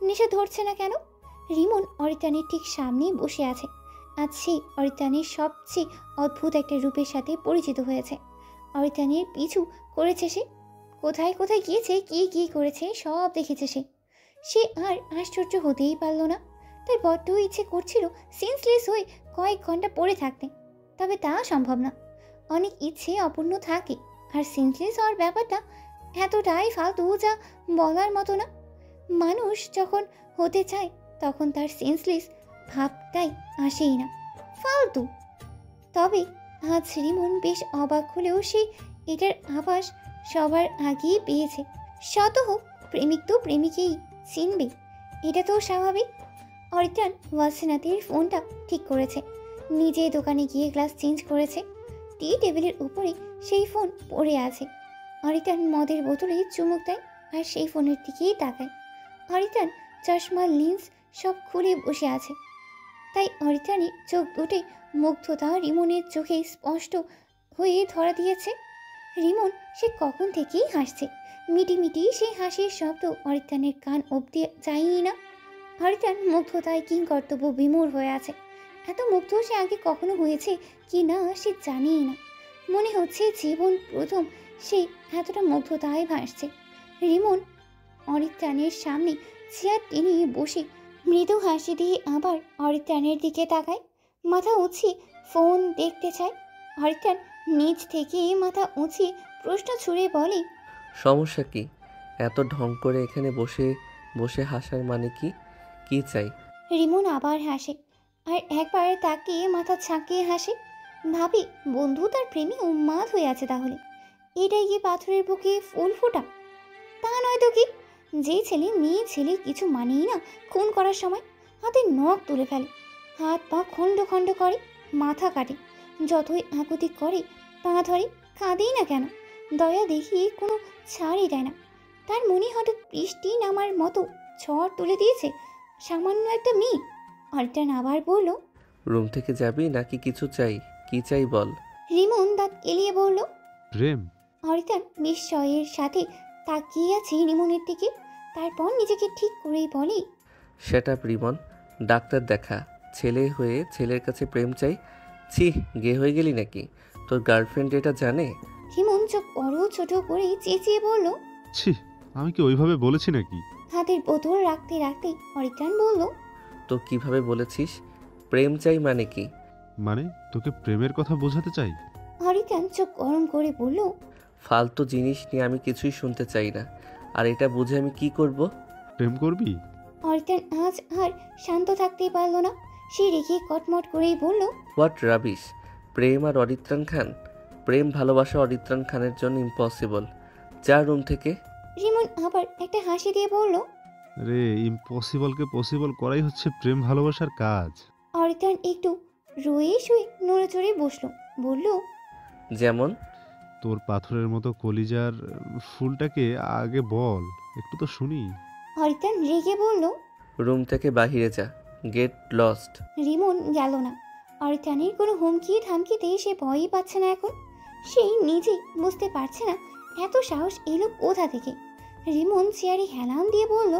নেশা ধরছে না কেন? রিমন অরিত্রানের ঠিক সামনেই বসে আছে। আজ সে অরিত্রানের সবচেয়ে অদ্ভুত একটা রূপের সাথে পরিচিত হয়েছে। অরিত্রানের পিছু করেছে সে, কোথায় কোথায় গিয়েছে, কি করেছে সব দেখেছে সে আর আশ্চর্য হতেই পারল না। তার বড্ড ইচ্ছে করছিল সেন্সলেস হয়ে কয়েক ঘন্টা পড়ে থাকতে, তবে তা সম্ভব না। অনেক ইচ্ছে অপূর্ণ থাকে, আর সেন্সলেস হওয়ার ব্যাপারটা এতটাই ফালতু যা বলার মতো না। মানুষ যখন হতে চায় তখন তার সেন্সলেস ভাবটাই আসেই না, ফালতু। তবে আজ রিমন বেশ অবাক হলেও সে এটার আভাস সবার আগেই পেয়েছে। শত হোক, প্রেমিক তো প্রেমিকেই চিনবে, এটা তো স্বাভাবিক। অরিত্রান ওয়াসিনাতের ফোনটা ঠিক করেছে, নিজে দোকানে গিয়ে গ্লাস চেঞ্জ করেছে। টি টেবিলের উপরে সেই ফোন পড়ে আছে। অরিত্রান মদের বোতলে চুমুক দেয় আর সেই ফোনের দিকেই তাকায়। অরিত্রান চশমা লেন্স সব খুলে বসে আছে, তাই অরিত্রানের চোখ দুটে মুগ্ধতা রিমনের চোখে স্পষ্ট হয়ে ধরা দিয়েছে। রিমন সে কখন থেকেই হাসছে, মিটি সেই হাসির শব্দ অরিত্রানের কান অবধি যায়নি না। অরিত্রান মুগ্ধতায় কিংকর্তব্য বিমূঢ় হয়ে আছে। এত মুগ্ধ সে আগে কখনো হয়েছে কি না সে জানেই না। মনে হচ্ছে জীবন প্রথম সে এতটা মুগ্ধতায় ভাসছে। রিমন অরিত্রানের সামনে চেয়ার টেনে বসে মৃদু হাসি দিয়ে আবার অরিত্রানের দিকে তাকায়, মাথা উঁচিয়ে ফোন দেখতে চায়। অরিত্রান নিচ থেকে মাথা উঁচিয়ে প্রশ্ন ছুড়ে বলে। সমস্যা কি? এত ঢং করে এখানে বসে বসে হাসার মানে কি? কি চাই? রিমন আবার হাসে, আর একবার তাকে মাথা ছাঁকিয়ে হাসে। ভাবি বন্ধু তার প্রেমে উন্মাদ হয়ে আছে, তাহলে এটাই কি পাথরের বুকে ফুল ফোটা? তা নয় তো কি? যে ছেলে মেয়ে ছেলে কিছু মানেই না, খুন করার সময় হাতে নখ তুলে ফেলে, হাত পা খণ্ড খণ্ড করে, মাথা কাটে, যতই আকুতি করে পা ধরে, কাঁদেই না কেন? দয়া দেখিয়ে কোনো ছাড়ই দেয় না। তার মনে হঠাৎ বৃষ্টি নামার মতো ঝড় তুলে দিয়েছে সামান্য একটা মেয়ে। অরিত্রান আবার বলল। রুম থেকে যাবি নাকি কিছু চাই? কি চাই বল। রিমন দাঁত কেলিয়ে বলল। প্রেম? অরিত্রান বিস্ময়ের সাথে তাকিয়ে আছে রিমনের দিকে, তারপর নিজেকে ঠিক করেই বলে। সেটা রিমন, ডাক্তার দেখা। ছেলে হয়ে ছেলের কাছে প্রেম চাই? ছি, গে হয়ে গেলি নাকি? তোর গার্লফ্রেন্ড এটা জানে? রিমন চোখ বড় ছোট করে চেঁচিয়ে বলল। ছি, আমি কি ওইভাবে বলেছি নাকি? হাতের বোতল রাখতে রাখতে অরিত্রান বলল। তো কিভাবে বলেছিস? প্রেম চাই মানে কি? মানে তোকে প্রেমের কথা বোঝাতে চাই। অরিত্রান চোখ গরম করে বলল। ফালতু জিনিস নিয়ে আমি কিছুই শুনতে চাই না। আর এটা বুঝে আমি কি করব? প্রেম করবি? অরিত্রান আজ আর শান্ত থাকতেই পারল না, সে রেখে কটমট করেই বলল। What rubbish! প্রেম আর অরিত্রান খান? প্রেম ভালোবাসা অরিত্রান খানের জন্য ইম্পসিবল। যা রুম থেকে। রিমন আবার একটা হাসি দিয়ে বলল। রে, ইম্পসিবলকে পসিবল করাই হচ্ছে প্রেম ভালোবাসার কাজ। অরিত্রান একটু রয়ে শুয়ে নড়ে চড়ে বসলো, বলল। যেমন? তোর পাথরের মতো কলিজার ফুলটাকে আগে বল, একটু তো শুনি। অরিত্রান রেগে বলল। রুম থেকে বাহিরে যা, গেট লস্ট। রিমন গেল না। অরিত্রাণের কোনো হুমকি ধামকিতে সে ভয়ই পাচ্ছে না এখন। সেই নিজে বুঝতে পারছে না এত সাহস এলো কোথা থেকে। রিমন চেয়ারে হেলান দিয়ে বলল,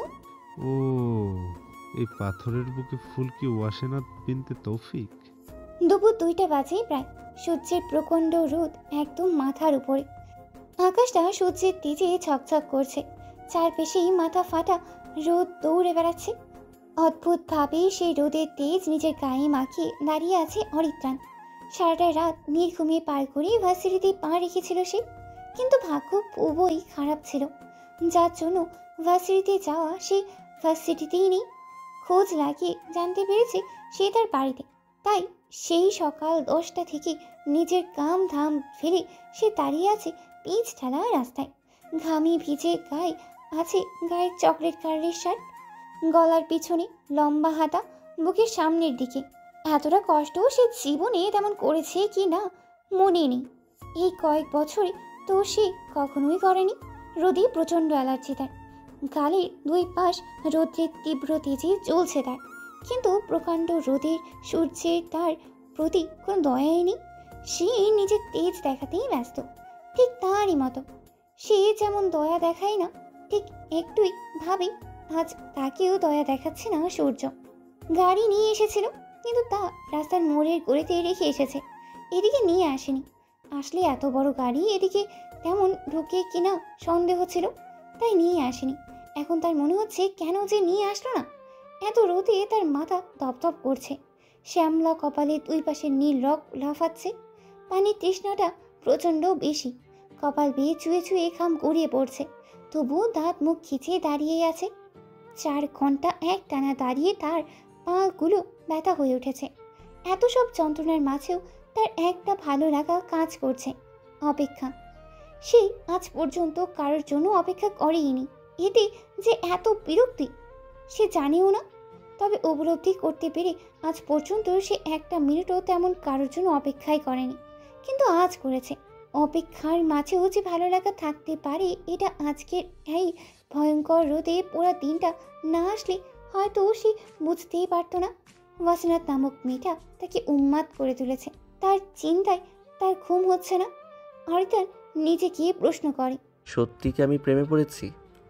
ও, এই পাথরের বুকে ফুল কি ওয়াসেনাথ বিনতে তৌফিক? দুপুর 2টা বাজে প্রায়। সূর্যের প্রচণ্ড রোদ একদম মাথার উপরে। আকাশটা সূর্যের তেজে ঝকঝক করছে। চারপাশেই মাথা ফাটা রোদ দৌড়ে বেড়াচ্ছে। অদ্ভুতভাবে সেই রোদের তেজ নিজের গায়ে মাখিয়ে দাঁড়িয়ে আছে অরিত্রাণ। সারাটা রাত নির্ঘুমে পার করে ভার্সিটিতে পা রেখেছিল সে, কিন্তু ভাগ্য খুবই খারাপ ছিল, যার জন্য ভার্সিটিতে যাওয়া সে ভার্সিটিতেই নেই। খোঁজ লাগিয়ে জানতে পেরেছে সে তার বাড়িতে। তাই সেই সকাল 10টা থেকে নিজের কাম ধাম ফেলে সে দাঁড়িয়ে আছে পিচ ঢালা রাস্তায়। ঘামি ভিজে গায়ে আছে গায়ের চকলেট কালারের শার্ট, গলার পিছনে লম্বা হাতা, বুকের সামনের দিকে। এতটা কষ্ট সে জীবনে তেমন করেছে কি না মনে নেই। এই কয়েক বছরে তো সে কখনোই করেনি। রোদে প্রচণ্ড অ্যালার্জি তার, গালের 2 পাশ রৌদ্রের তীব্র তেজে জ্বলছে তার। কিন্তু প্রকাণ্ড রোদের সূর্যের তার প্রতি কোনো দয়াই নেই। সে নিজের তেজ দেখাতেই ব্যস্ত, ঠিক তারই মতো। সে যেমন দয়া দেখায় না, ঠিক একটুই ভাবে আজ তাকেও দয়া দেখাচ্ছে না সূর্য। গাড়ি নিয়ে এসেছিল, কিন্তু তা রাস্তার মোড়ের গড়িতে রেখে এসেছে, এদিকে নিয়ে আসেনি। আসলে এত বড় গাড়ি এদিকে তেমন ঢোকে কিনা সন্দেহ ছিল, তাই নিয়ে আসেনি। এখন তার মনে হচ্ছে কেন যে নিয়ে আসলো না। এত রোদে তার মাথা দপদপ করছে। শ্যামলা কপালে 2 পাশে নীল রক লাফাচ্ছে। পানির তৃষ্ণাটা প্রচণ্ড বেশি। কপাল বেয়ে চুয়ে চুয়ে ঘাম গড়িয়ে পড়ছে, তবুও দাঁত মুখ খিচিয়ে দাঁড়িয়ে আছে। 4 ঘন্টা এক টানা দাঁড়িয়ে তার পাগুলো ব্যথা হয়ে উঠেছে। এত সব যন্ত্রণার মাঝেও তার একটা ভালো লাগা কাজ করছে, অপেক্ষা। সে আজ পর্যন্ত কারোর জন্য অপেক্ষা করেইনি। এতে যে এত বিরক্তি সে জানেও না। তবে উপলব্ধি করতে পেরে আজ পর্যন্ত সে একটা মিনিটও তেমন কারোর জন্য অপেক্ষাই করেনি, কিন্তু আজ করেছে। অপেক্ষার মাঝেও যে ভালো লাগা থাকতে পারে, এটা আজকের এই ভয়ঙ্কর রোদে পুরো দিনটা না আসলে হয়তো সে বুঝতেই পারতো না। ওয়াসনাথ নামক মেয়েটা তাকে উন্মাদ করে তুলেছে। তার চিন্তায় তার ঘুম হচ্ছে না। অরিত্রাণ নিজেকে প্রশ্ন করে, সত্যি কি আমি প্রেমে পড়েছি?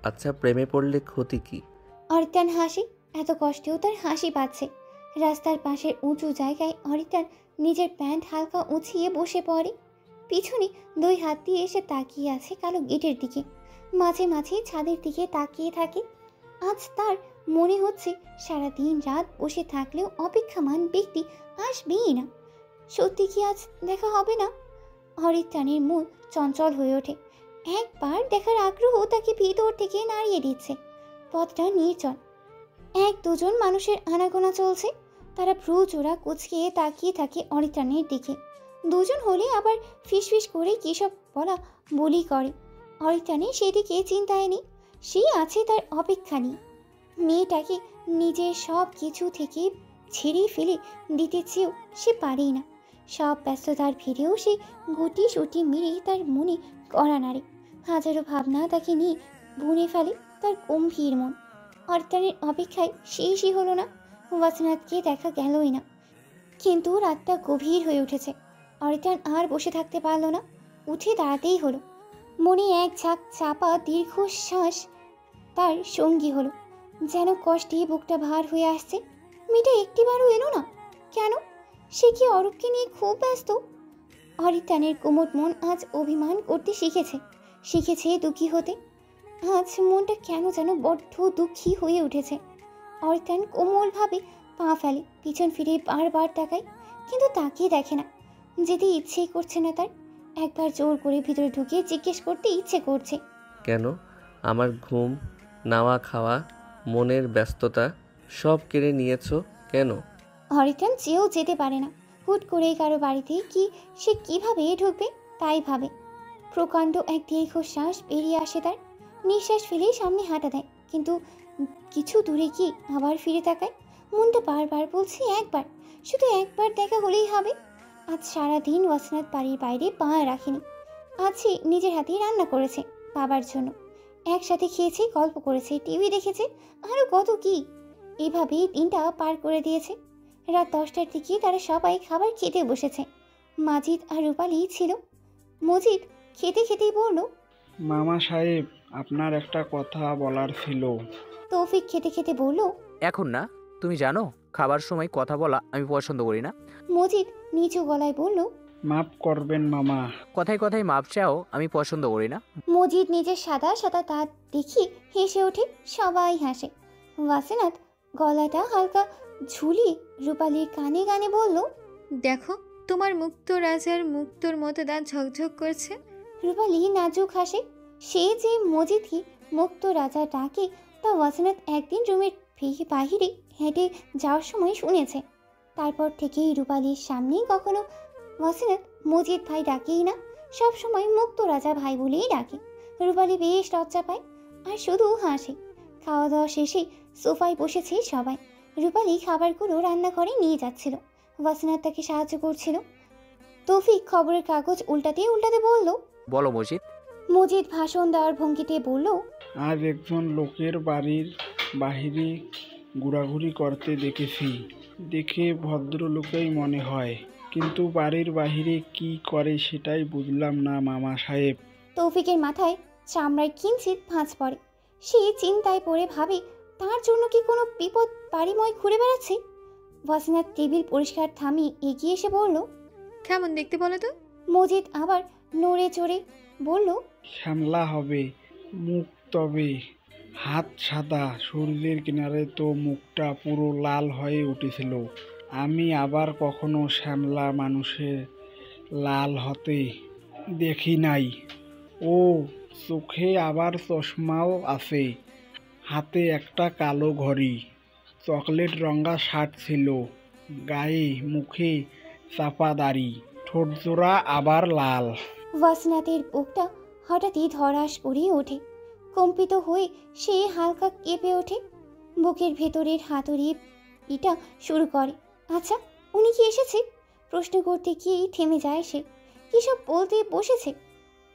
আচ্ছা, প্রেমে পড়লে ক্ষতি কি? অরিত্রাণ হাসে। এত কষ্টেও তার হাসি পাচ্ছে। রাস্তার পাশের উঁচু জায়গায় অরিত্রাণ নিজের প্যান্ট হালকা উঁচিয়ে বসে পড়ে। পিছনে 2 হাত দিয়ে এসে তাকিয়ে আছে কালো গেটের দিকে। মাঝে মাঝে ছাদের দিকে তাকিয়ে থাকে। আজ তার মনে হচ্ছে সারাদিন রাত বসে থাকলেও অপেক্ষামান ব্যক্তি আসবেই না। সত্যি কি আজ দেখা হবে না? অরিত্রাণের মন চঞ্চল হয়ে ওঠে। একবার দেখার আগ্রহ তাকে ভিতর থেকে নাড়িয়ে দিচ্ছে। পথটা নির্জন। 1-2 মানুষের আনাগোনা চলছে। তারা ভ্রু জোড়া কুচকিয়ে তাকিয়ে থাকে অরিত্রাণের দিকে। 2 হলে আবার ফিসফিস করে কী সব বলা বলি করে। অরিত্রাণের সেদিকে চিন্তায় নেই। সে আছে তার অপেক্ষা নিয়ে। মেয়েটাকে নিজের সব কিছু থেকে ছেড়ে ফেলে দিতে চেয়েও সে পারেই না। সব ব্যস্ততার ভিড়েও সে গুটি সুটি মেরে তার মনে কড়া নাড়ে। হাজারো ভাবনা তাকে নিয়ে বুনে ফেলে তার গম্ভীর মন। অরিত্রাণের অপেক্ষায় শেষই হলো না। ওয়াসনাথকে দেখা গেলই না। কিন্তু রাতটা গভীর হয়ে উঠেছে। অরিত্রাণ আর বসে থাকতে পারল না, উঠে দাঁড়াতেই হলো। মনে এক ঝাঁক চাপা দীর্ঘশ্বাস তার সঙ্গী হলো। যেন কষ্টে বুকটা ভার হয়ে আসছে। মেয়েটা একটিবারও এলো না কেন? সে কি অরূপকে নিয়ে খুব ব্যস্ত? অরিত্রাণের কোমল মন আজ অভিমান করতে শিখেছে দুঃখী হতে। আজ মনটা কেন যেন বড্ড দুঃখী হয়ে উঠেছে। অরিত্রাণ কোমলভাবে পা ফেলে, পিছন ফিরে বারবার তাকায়, কিন্তু তাকিয়ে দেখে না। যেতে ইচ্ছেই করছে না তার। একবার জোর করে ভিতরে ঢুকে জিজ্ঞেস করতে ইচ্ছে করছে, কেন? আমার ঘুম, নাওয়া খাওয়া, মনের ব্যস্ততা সব কেড়ে নিয়েছো কেন? অরিত্রাণ চেয়েও যেতে পারে না। হুট করে কারো বাড়িতে কি সে কিভাবে ঢুকবে তাই ভাবে। প্রকাণ্ড এক দীর্ঘশ্বাস বেরিয়ে আসে তার। নিঃশ্বাস ফেলে সামনে হাঁটা দেয়, কিন্তু কিছু দূরে গিয়ে আবার ফিরে তাকায়। মনটা বারবার বলছে একবার, শুধু একবার দেখা হলেই হবে। আজ সারাদিন ওয়াসনাথ বাড়ির বাইরে পা রাখেনি। আজ সে নিজের হাতেই রান্না করেছে বাবার জন্য। একসাথে খেয়েছে, গল্প করেছে, টিভি দেখেছে, আরও কত কি। এভাবেই দিনটা পার করে দিয়েছে। রাত 10টার দিকে তারা সবাই খাবার খেতে বসেছে। মাজিদ আর রূপালি ছিল। মজিদ খেতে খেতেই বলল, মামা সাহেব, আপনার একটা কথা বলার ছিল। তৌফিক খেতে খেতে বলল, এখন না, তুমি জানো খাবার সময় কথা বলা আমি পছন্দ করি না। মজিদ নিচু গলায় বলল, মাফ করবেন মামা। কথায় কথায় মাপ চাও আমি পছন্দ করি না। মজিদ নিজের সাদা সাদা দাঁত দেখিয়ে হেসে ওঠে। সবাই হাসে। ওয়াসিনাত গলাটা হালকা ঝুলিয়ে রূপালির কানে কানে বলল, দেখো তোমার মুক্ত রাজার মুক্তোর মতো দাঁত ঝকঝক করছে। রূপালি নাজুক হাসে। সে যে মজিদকে মুক্ত রাজা ডাকে তা ওয়াসিনাত একদিন রুমের বাহিরে হেঁটে যাওয়ার সময় শুনেছে। তারপর থেকেই রূপালির সামনেই কখনো ওয়াসিনাত মজিদ ভাই ডাকেই না, সব সময় মুক্ত রাজা ভাই বলেই ডাকে। রূপালি বেশ লজ্জা পায় আর শুধু হাসে। খাওয়া দাওয়া শেষে সোফায় বসেছে সবাই। রূপালি খাবারগুলো রান্নাঘরে নিয়ে যাচ্ছিল, ওয়াসিনাত তাকে সাহায্য করছিল। তৌফিক খবরের কাগজ উল্টাতে উল্টাতে বলল, বলো মজিদ। মজিদ ভাষণ দেওয়ার ভঙ্গিতে বলল, আজ একজন লোকের বাড়ির বাহিরে ঘোরাঘুরি করতে দেখেছি। দেখে ভদ্রলোকই মনে হয়, কিন্তু বাড়ির বাহিরে কি করে সেটাই বুঝলাম না মামা সাহেব। তৌফিকের মাথায় চামড়ায় কিঞ্চিত ভাঁজ পড়ে। সে চিন্তায় পড়ে ভাবে, তার জন্য কি কোনো বিপদ বাড়িময় ঘুরে বেড়াচ্ছে। ওয়াসিনাত টেবিল পরিষ্কার থামিয়ে এগিয়ে এসে বলল, কেমন দেখতে বলো তো? মজিদ আবার নড়ে চড়ে বলল, শ্যামলা হবে, মুখ তবে হাত সাদা, সূর্যের কিনারে তো মুখটা পুরো লাল হয়ে উঠেছিল। আমি আবার কখনো শ্যামলা মানুষের লাল হতে দেখি নাই। ও চোখে আবার চশমাও আছে, হাতে একটা কালো ঘড়ি, চকলেট রঙা শার্ট ছিল, গায়ে মুখে চাপা দাড়ি, ঠোঁটজোড়া আবার লাল। ওয়াসিনাতের বুকটা হঠাৎই ধড়াস করে ওঠে। কম্পিত হয়ে সে হালকা কেঁপে ওঠে। বুকের ভেতরের হাতুড়ি পিটা শুরু করে। আচ্ছা, উনি কি এসেছে? প্রশ্ন করতে গিয়েই থেমে যায় সে। কী সব বলতে বসেছে,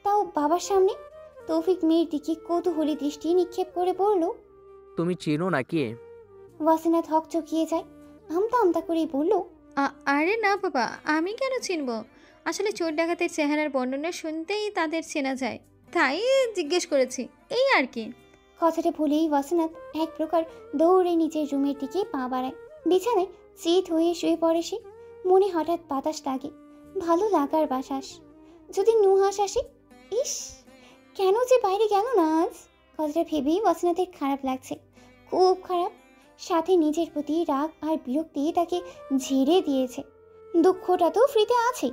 তাও বাবার সামনে। তৌফিক মেয়ের দিকে কৌতূহলী দৃষ্টি নিক্ষেপ করে বলল, তুমি চেনো নাকি? ওয়াসিনাত হকচকিয়ে যায়। আমতা আমতা করেই বলল, আরে না বাবা, আমি কেন চিনব? আসলে চোর ডাকাতের চেহারার বর্ণনা শুনতেই তাদের চেনা যায়, তাই জিজ্ঞেস করেছি, এই আর কি। কথাটা বলেই ওয়াসিনাত এক প্রকার দৌড়ে নিজের রুমের দিকে পা বাড়ায়। বিছানায় চিত হয়ে শুয়ে পড়ে সে। মনে হঠাৎ বাতাস লাগে, ভালো লাগার বাতাস। যদি নুহাস আসে, ইস, কেন যে বাইরে গেল না আজ। কথাটা ভেবেই ওয়াসিনাতের খারাপ লাগছে, খুব খারাপ। সাথে নিজের প্রতি রাগ আর বিরক্তি তাকে ঝেড়ে দিয়েছে। দুঃখটা তো ফ্রিতে আছে।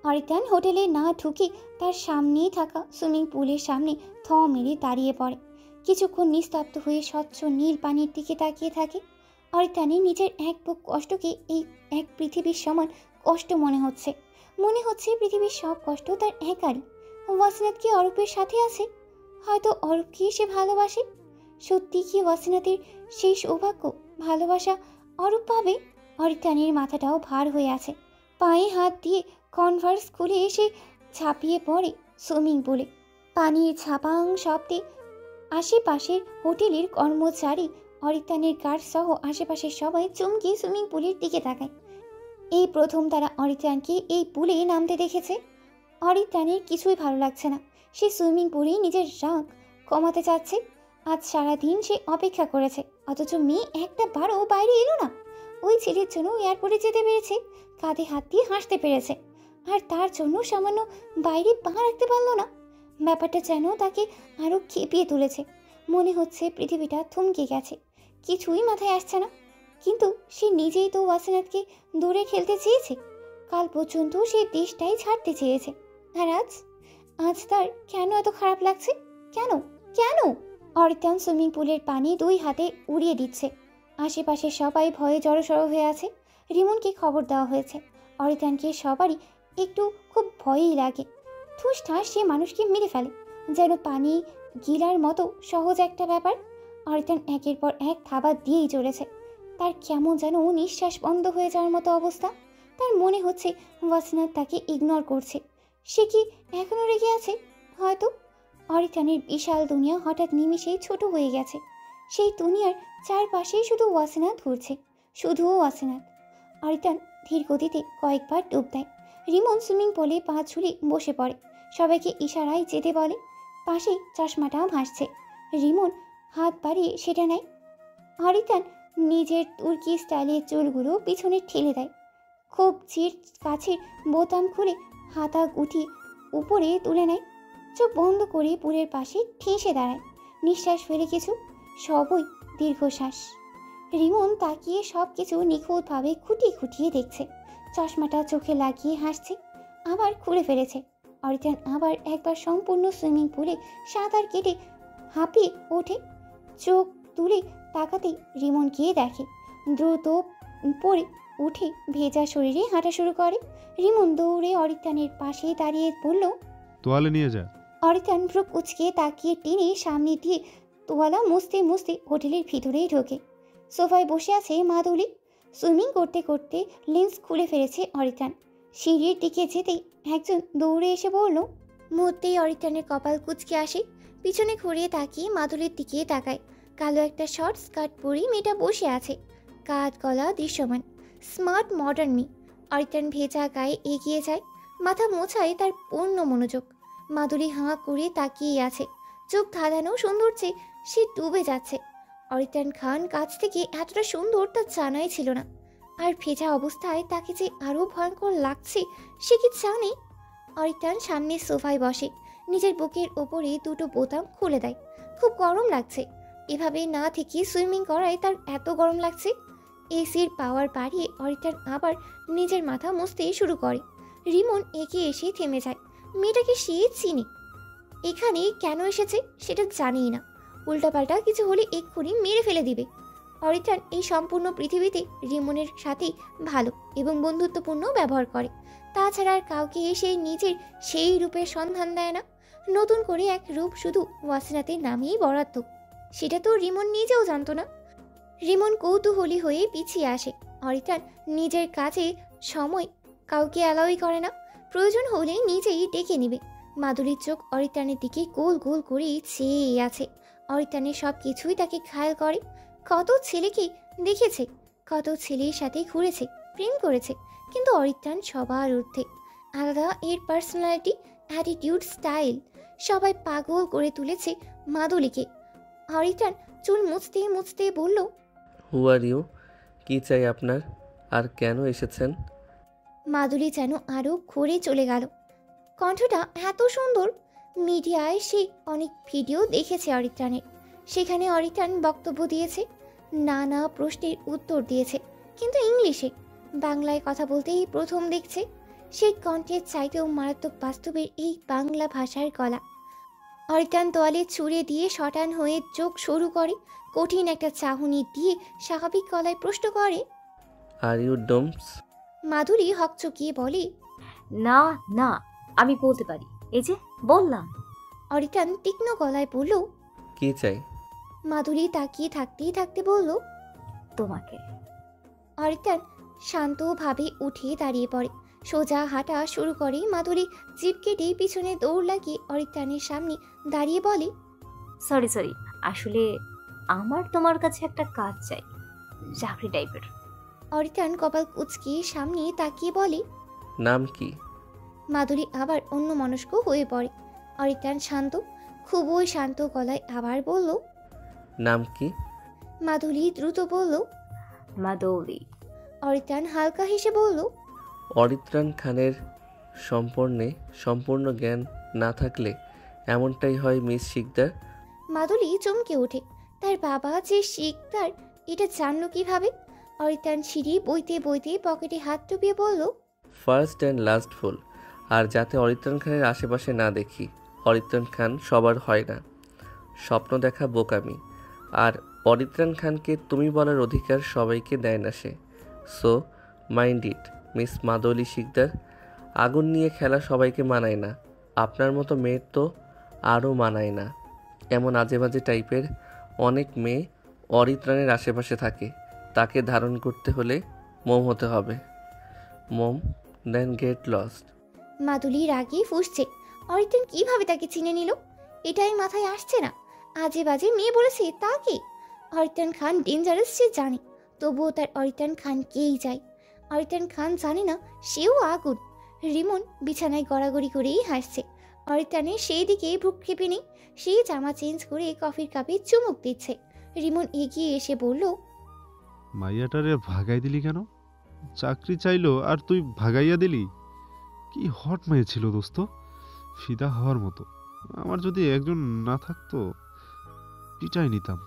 অরিতান হোটেলে না ঢুকে তার সামনেই থাকা সুইমিং পুলের সামনে থ মেরে দাঁড়িয়ে পড়ে। কিছুক্ষণ নিস্তব্ধ হয়ে স্বচ্ছ নীল পানির দিকে তাকিয়ে থাকে। অরিতানের নিজের এক বুক কষ্টকে এই এক পৃথিবীর সমান কষ্ট মনে হচ্ছে। মনে হচ্ছে পৃথিবীর সব কষ্ট তার একারই। ওয়াসিনাত কি অরূপের সাথে আছে? হয়তো অরূপকে সে ভালোবাসে। সত্যি কি ওয়াসিনাতের সেই সৌভাগ্য, ভালোবাসা অরূপ পাবে? অরিতানের মাথাটাও ভার হয়ে আছে। পায়ে হাত দিয়ে কনভার্স খুলে এসে ঝাঁপিয়ে পড়ে সুইমিং পুলে। পানির ঝাপাং শব্দে আশেপাশের হোটেলের কর্মচারী, অরিতানের গার্ড সহ আশেপাশের সবাই চমকে সুইমিং পুলের দিকে তাকায়। এই প্রথম তারা অরিতানকে এই পুলে নামতে দেখেছে। অরিতানের কিছুই ভালো লাগছে না। সে সুইমিং পুলেই নিজের রাগ কমাতে চাচ্ছে। আজ সারাদিন সে অপেক্ষা করেছে, অথচ মেয়ে একটা বারও বাইরে এলো না। ওই ছেলের জন্য এয়ারপোর্টে যেতে পেরেছে, কাঁধে হাত দিয়ে হাসতে পেরেছে, আর তার জন্য সামান্য বাইরে পা রাখতে পারলো না। ব্যাপারটা যেন তাকে আরও খেপিয়ে তুলেছে। মনে হচ্ছে পৃথিবীটা থমকে গেছে, কিছুই মাথায় আসছে না। কিন্তু সে নিজেই তো ওয়াসিনাতকে দূরে খেলতে চেয়েছে। কাল পর্যন্ত সে দেশটাই ছাড়তে চেয়েছে। আর আজ তার কেন এত খারাপ লাগছে? কেন কেন? অরিতান সুইমিং পুলের পানি দুই হাতে উড়িয়ে দিচ্ছে। আশেপাশে সবাই ভয়ে জড়সড় হয়ে আছে। রিমনকে খবর দেওয়া হয়েছে। অরিতানকে সবারই একটু খুব ভয়ই লাগে। ঠুসঠাস সে মানুষকে মেরে ফেলে, যেন পানি গিলার মতো সহজ একটা ব্যাপার। অরিতান একের পর এক থাবা দিয়েই চলেছে। তার কেমন যেন নিঃশ্বাস বন্ধ হয়ে যাওয়ার মতো অবস্থা। তার মনে হচ্ছে ওয়াসিনাত তাকে ইগনোর করছে। সে কি এখনও রেগে আছে? হয়তো। অরিতানের বিশাল দুনিয়া হঠাৎ নিমিষেই ছোট হয়ে গেছে। সেই দুনিয়ার চারপাশেই শুধু ওয়াসিনাত ঘুরছে, শুধু ওয়াসিনাত। অরিটান ধীর গতিতে কয়েকবার ডুব দেয়। রিমন সুইমিং পুলে পা ঝুলে বসে পড়ে, সবাইকে ইশারায় যেতে বলে। পাশে চশমাটাও ভাসছে, রিমন হাত বাড়িয়ে সেটা নেয়। অরিটান নিজের তুর্কি স্টাইলের চুলগুলো পিছনে ঠেলে দেয়, খুব চির কাছের বোতাম খুলে হাতা গুটি উপরে তুলে নেয়। চোখ বন্ধ করে পুলের পাশে ঠেসে দাঁড়ায়, নিঃশ্বাস ফেলে কিছু, সবই দীর্ঘশ্বাস। রিমন তাকিয়ে সব কিছু নিখুঁতভাবে খুঁটিয়ে খুঁটিয়ে দেখছে। চশমাটা চোখে লাগিয়ে হাসছে, আবার খুলে ফেলেছে। অরিটান আবার একবার সম্পূর্ণ সুইমিং পুলে সাঁতার কেটে হাঁপিয়ে ওঠে। চোখ তুলে তাকাতেই রিমন গিয়ে দেখে, দ্রুত পরে উঠে ভেজা শরীরে হাঁটা শুরু করে। রিমন দৌড়ে অরিটানের পাশে দাঁড়িয়ে বলল, তোয়ালে নিয়ে যা। অরিটান ভ্রু কুচকে তাকিয়ে টেনে সামনে দিয়ে তোয়ালা মুছতে মুছতে হোটেলের ভিতরেই ঢোকে। সোফায় বসে আছে মাদুলি। সুইমিং করতে করতে লেন্স খুলে ফেলেছে অরিটান। সিঁড়ির দিকে যেতেই একজন দৌড়ে এসে বলল। মুহূর্তেই অরিটানের কপাল কুচকে আসে, পিছনে ঘুরিয়ে তাকিয়ে মাদুলির দিকে তাকায়। কালো একটা শর্ট স্কার্ট পরে মেয়েটা বসে আছে, কাঁধ গলা দৃশ্যমান, স্মার্ট মডার্ন মেয়ে। অরিটান ভেজা গায়ে এগিয়ে যায়, মাথা মোছায় তার পূর্ণ মনোযোগ। মাদুলি হাঁ করে তাকিয়ে আছে, চোখ ধাঁধানো সৌন্দর্যে সে ডুবে যাচ্ছে। অরিটান খান কাছ থেকে এতটা সুন্দর তা জানাই ছিল না, আর ভেজা অবস্থায় তাকে যে আরও ভয়ঙ্কর লাগছে সে কি জানে। অরিটান সামনে সোফায় বসে, নিজের বুকের ওপরে দুটো বোতাম খুলে দেয়। খুব গরম লাগছে, এভাবে না থেকে সুইমিং করায় তার এত গরম লাগছে। এসির পাওয়ার বাড়িয়ে অরিটান আবার নিজের মাথা মুছতে শুরু করে। রিমন এগিয়ে এসে থেমে যায়। মেয়েটাকে সে চিনি, এখানে কেন এসেছে সেটা জানিই না, উল্টাপাল্টা কিছু হলে এক্ষুনি মেরে ফেলে দিবে। অরিটান এই সম্পূর্ণ পৃথিবীতে রিমনের সাথেই ভালো এবং বন্ধুত্বপূর্ণ ব্যবহার করে, তাছাড়া আর কাউকে এসে নিজের সেই রূপের সন্ধান দেয় না। নতুন করে এক রূপ শুধু ওয়াসিনাতের নামেই বরাদ্দ, সেটা তো রিমন নিজেও জানতো না। রিমন কৌতূহলী হয়ে পিছিয়ে আসে। অরিটান নিজের কাজে সময় কাউকে অ্যালাউই করে না, প্রয়োজন হলে নিজেই ডেকে নেবে। মাদুরীর চোখ অরিটানের দিকে গোল গোল করে চেয়ে আছে। অরিটানের সব কিছুই তাকে ঘায়াল করে। কত ছেলেকে দেখেছে, কত ছেলের সাথে ঘুরেছে, প্রেম করেছে, কিন্তু অরিটান সবার ঊর্ধ্বে। আলাদা এর পার্সোনালিটি, অ্যাটিটিউড, স্টাইল, সবাই পাগল করে তুলেছে মাদুলিকে। অরিটান চুল মুছতে মুছতে বলল, হু আর ইউ? কী চাই আপনার, আর কেন এসেছেন? মাদুলি যেন আরও ঘুরে চলে গেল। কণ্ঠটা এত সুন্দর। মিডিয়ায় সে অনেক ভিডিও দেখেছে অরিটানের, সেখানে অরিটান বক্তব্য দিয়েছে, নানা প্রশ্নের উত্তর দিয়েছে, কিন্তু ইংলিশে। বাংলায় কথা বলতেই প্রথম দেখছে। সেই কণ্ঠের চাইতেও মারাত্মক বাস্তবের এই বাংলা ভাষার গলা। অরিটান তোয়ালে ছুঁড়ে দিয়ে শটান হয়ে চোখ শুরু করে, কঠিন একটা চাহনি দিয়ে স্বাভাবিক গলায় প্রশ্ন করে, আর ইউ ডোমস? মাধুরী হকচকিয়ে বলে, না না, আমি বলতে পারি, এই যে বললাম। অরিটান তীক্ষ্ণ গলায় বলল, কী চাই? মাধুরী তাকিয়ে থাকতেই থাকতে বলল, তোমাকে। অরিটান শান্তভাবে উঠে দাঁড়িয়ে পড়ে, সোজা হাঁটা শুরু করে। মাধুরী জিপ কেটে পিছনে দৌড় লাগিয়ে অরিটানের সামনে দাঁড়িয়ে বলে, সরি সরি, আসলে আমার তোমার কাছে একটা কাজ চাই, চাকরি টাইপের। অরিটান কপাল কুঁচকে সামনে তাকিয়ে বলে, নাম কি? মাধুরী আবার অন্যমনস্ক হয়ে পড়ে। অরিটান শান্ত, খুবই শান্ত গলায় আবার বলল, নাম কি? মাধুরী দ্রুত বলল, মাদৌলি। অরিটান হালকা হেসে বলল, অরিত্রান খানের সম্পূর্ণ জ্ঞান না থাকলে এমনটাই হয় মিস শিকদার। মাধুরী চমকে ওঠে। তার বাবা যে শিকদার এটা জানলো কিভাবে? অরিটান সিঁড়ি বইতে বইতে পকেটে হাত টুপিয়ে বলল, ফার্স্ট অ্যান্ড লাস্ট ফুল। আর যাতে অরিত্রান খানের আশেপাশে না দেখি। অরিত্রান খান সবার হয় না, স্বপ্ন দেখা বোকামি। আর অরিত্রান খানকে তুমি বলার অধিকার সবাইকে দেয় না সে। So mind it Miss Madhuli Sikdar. আগুন নিয়ে খেলা সবাইকে মানায় না, আপনার মতো মেয়ের তো আরও মানায় না। এমন আজে বাজে টাইপের অনেক মেয়ে অরিত্রানের আশেপাশে থাকে, তাকে ধারণ করতে হলে মোম হতে হবে। মোম, দেন গেট লস্ট। মাদুলি রাগে ফুঁসছে। অরিটান কিভাবে তাকে চিনে নিল এটাই মাথায় আসছে না। আজে বাজে মেয়ে বলেছে তাকে। অরিটান খান ডেঞ্জারাস সে জানে, তবুও তার অরিটান খানকেই চাই। অরিত্রাণ খান জানে না সেও আগুন। রিমন বিছানায় গড়াগড়ি করেই হাসছে। অরিত্রাণের সেই দিকে ভ্রুক্ষেপে নেই। সে জামা চেঞ্জ করে কফির কাপে চুমুক দিচ্ছে। রিমন এগিয়ে এসে বলল, মাইয়াটারে ভাগাই দিলি কেন? চাকরি চাইলো আর তুই ভাগাইয়া দিলি? কি হট মেয়ে ছিল দোস্ত, ফিদা হওয়ার মতো। আমার যদি একজন না থাকতো পিটাই নিতাম।